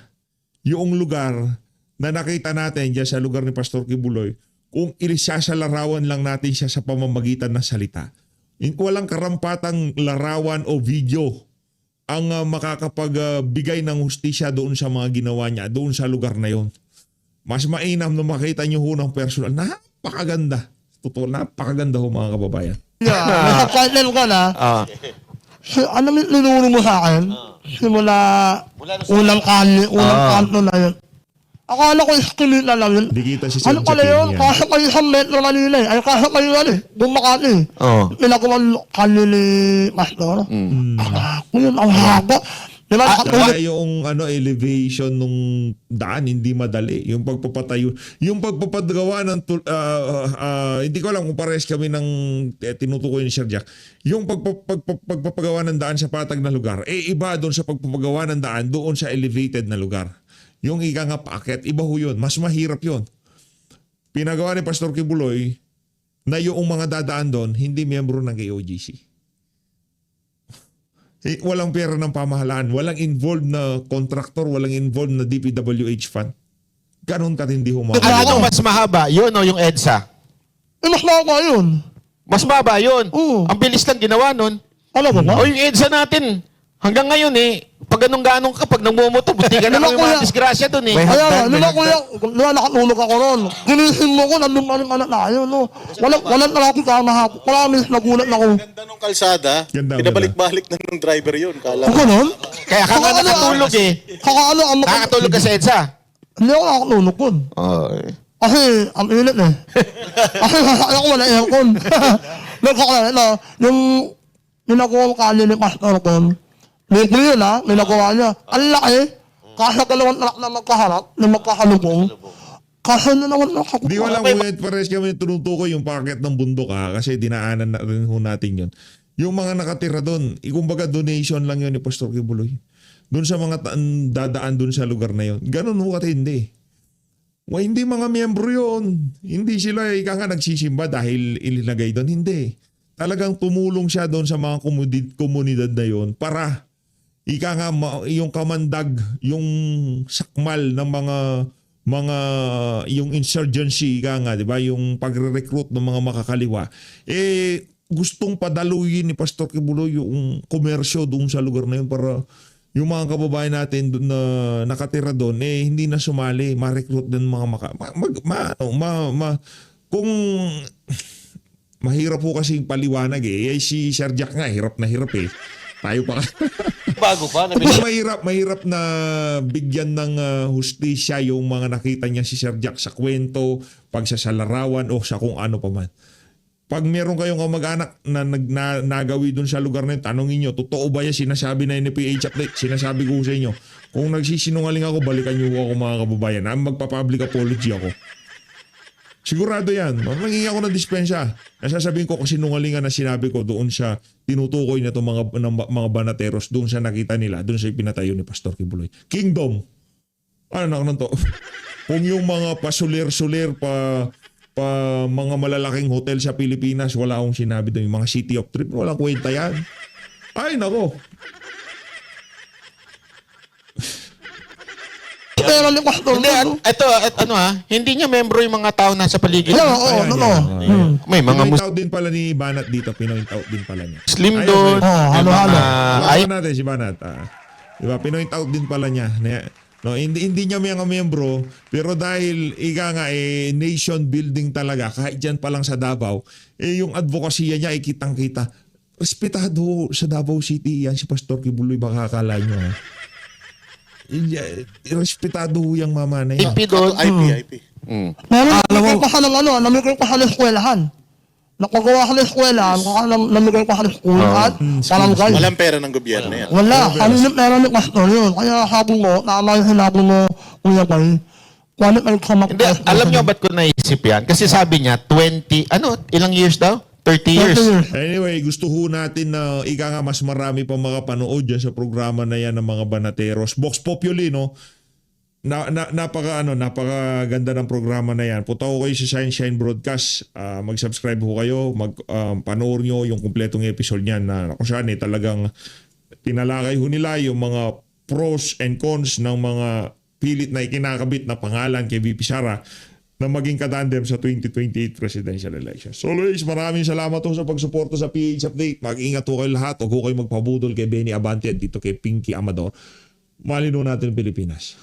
[SPEAKER 1] yung lugar na nakita natin dyan sa lugar ni Pastor Kibuloy kung ilisasalarawan lang natin siya sa pamamagitan ng salita. Walang karampatang larawan o video ang makakapagbigay ng hustisya doon sa mga ginawa niya, doon sa lugar na yon. Mas mainam na makita niyo ho ng personal. Napakaganda. Totoo, napakaganda ho mga kababayan.
[SPEAKER 10] Nasa partner ka na. Ano linuro mo sa akin? Simula unang kanto na yun. Akala ko iskinita lang yun.
[SPEAKER 1] Hindi kita si
[SPEAKER 10] Ano
[SPEAKER 1] Sir
[SPEAKER 10] pala
[SPEAKER 1] Jackie
[SPEAKER 10] yun?
[SPEAKER 1] yan.
[SPEAKER 10] Kasa kayo sa metro kanina eh. Ay kasa kayo Bumakati eh.
[SPEAKER 8] Oo.
[SPEAKER 10] Pinagawa kanina ni Pastor. Yun, ang haba. Diba nakatulog?
[SPEAKER 1] Kaya yung elevation nung daan hindi madali. Yung pagpapatayo, yung pagpapagawa ng hindi ko alam kung pares kami ng tinutukoy ni Sir Jack. Yung pagpapagawa ng daan sa patag na lugar, iba doon sa pagpapagawa ng daan doon sa elevated na lugar. Yung ika nga paakyat, iba ho yun. Mas mahirap yun. Pinagawa ni Pastor Kibuloy na yung mga dadaan doon hindi miyembro ng KOGC. Walang pera ng pamahalaan, walang involved na contractor, walang involved na DPWH fund. Ganon katindi ho mga.
[SPEAKER 8] Ano yung mas mahaba? Yun o yung EDSA?
[SPEAKER 10] Mas nakaka yun.
[SPEAKER 8] Mas mahaba yun.
[SPEAKER 10] Oo.
[SPEAKER 8] Ang bilis lang ginawa nun.
[SPEAKER 10] Alam mo ba?
[SPEAKER 8] O yung EDSA natin, hanggang ngayon pag ganong-ganong ka, pag nagmumoto, buti ka na
[SPEAKER 10] Ano,
[SPEAKER 8] kami mga
[SPEAKER 10] kuya?
[SPEAKER 8] disgrasya dun eh.
[SPEAKER 10] Kaya nga, nakatulog ako ron. Ginising mo ko, nandun pa rin anak na yun. No? Walang talagang tama hapon. Promise, nagulat na ako.
[SPEAKER 9] Ganda nung kalsada,
[SPEAKER 1] Ganda,
[SPEAKER 9] pinabalik-balik na nung driver yun. Kala
[SPEAKER 10] Ang ganon?
[SPEAKER 8] Kaya ka nga nakatulog eh.
[SPEAKER 10] Kakaano ang
[SPEAKER 8] Nakakatulog ka sa EDSA.
[SPEAKER 10] Hindi ako nakatulog kun. Kasi, ang init eh. Kasi sasakyan ko wala aircon. Nagkakala na, yung ginagawa ko kanina ni Pastor kun, libre yun ha, ginagawa niya. Ang laki, kasi dalawang truck na magkaharap, na magkakalubong. Kasi na naman nakakapag.
[SPEAKER 1] Di walang wait, pares kami tinutukoy yung packet ng bundok kasi dinaanan na rin ho natin yun. Yung mga nakatira doon, kumbaga donation lang yun ni Pastor Kibuloy. Doon sa mga dadaan doon sa lugar na yun. Ganun ho katindi. Hindi mga miyembro yun. Hindi sila nagsisimba dahil ilinagay doon. Hindi. Talagang tumulong siya doon sa mga komunidad na yun para yung kamandag, yung sakmal ng mga yung insurgency, di ba? Yung pagre-recruit ng mga makakaliwa. Gustong padaluyin ni Pastor Kibuloy yung komersyo doon sa lugar na yun para yung mga kababayan natin doon na nakatira doon hindi na sumali, ma-recruit din mga kung mahirap po kasi paliwanag si Sir Jack nga hirap na hirap tayo pa
[SPEAKER 9] bago pa.
[SPEAKER 1] mahirap na bigyan ng hustisya yung mga nakita niya si Sir Jack sa kwento, pagsasalarawan o sa kung ano pa man. Pag meron kayong kamag-anak na nagawi dun sa lugar na yun, tanongin nyo, totoo ba yan sinasabi na NPH update? Sinasabi ko sa inyo. Kung nagsisinungaling ako, balikan nyo ako mga kababayan. Magpa-public apology ako. Sigurado yan. Mangingi ako ng dispensya. Nasasabihin ko kasi sinungalingan na sinabi ko doon sa tinutukoy na itong mga banateros, doon sa nakita nila, doon sa pinatayo ni Pastor Kibuloy. Kingdom. Ano na to? Kung yung mga pasulir-sulir mga malalaking hotel sa Pilipinas, wala akong sinabi doon. Yung mga city of trip, walang kwenta yan. Ay, nako.
[SPEAKER 10] Pero ni Pastor,
[SPEAKER 8] Hindi, hindi niya membro yung mga tao nasa paligid. May mga
[SPEAKER 1] Pinoint out din pala ni Banat dito. Pinoint out din pala niya.
[SPEAKER 8] Muslim doon.
[SPEAKER 10] halo-halo.
[SPEAKER 1] Ay natin si Banat. Diba? Pinoint out din pala niya. Hindi niya mga miyembro, pero dahil nation building talaga, kahit dyan pa lang sa Davao, yung advokasya niya ay kitang-kita. Respetado sa Davao City yan si Pastor Kibuloy, baka akala nyo. Respetado yung mama na yan.
[SPEAKER 8] IP doon.
[SPEAKER 9] IP.
[SPEAKER 10] Namigay pa ka ng namigay pa ka ng eskwelahan. Nakagawa ka ng eskwelahan, namigay pa ka ng school at barangay.
[SPEAKER 9] Walang pera ng gobyerno yan.
[SPEAKER 10] Wala, kami yung pera ni Pastor yun. Kaya sabi mo, tama yung sinabi mo, Kuya Bay, kung ano kayo
[SPEAKER 8] Hindi, alam niyo ba't ko naisip yan? Kasi sabi niya, ilang years daw? 30 years.
[SPEAKER 1] Anyway, gusto ho natin na mas marami pa makapanood dyan sa programa na yan ng mga banateros. Vox Populi, no? napakaganda ng programa na yan. Punta ko kayo sa Shine Broadcast. Mag-subscribe ho kayo, panoorin nyo yung kumpletong episode niyan na kung saan talagang tinalakay ho nila yung mga pros and cons ng mga pilit na ikinakabit na pangalan kay VP Sara na maging katandem sa 2028 presidential election. So Luis, maraming salamat ho sa pagsuporta sa PH Update. Mag-ingat ho kayo lahat. Huwag ho kayo magpabudol kay Benny Abante at dito kay Pinky Amador. Malino natin ang Pilipinas.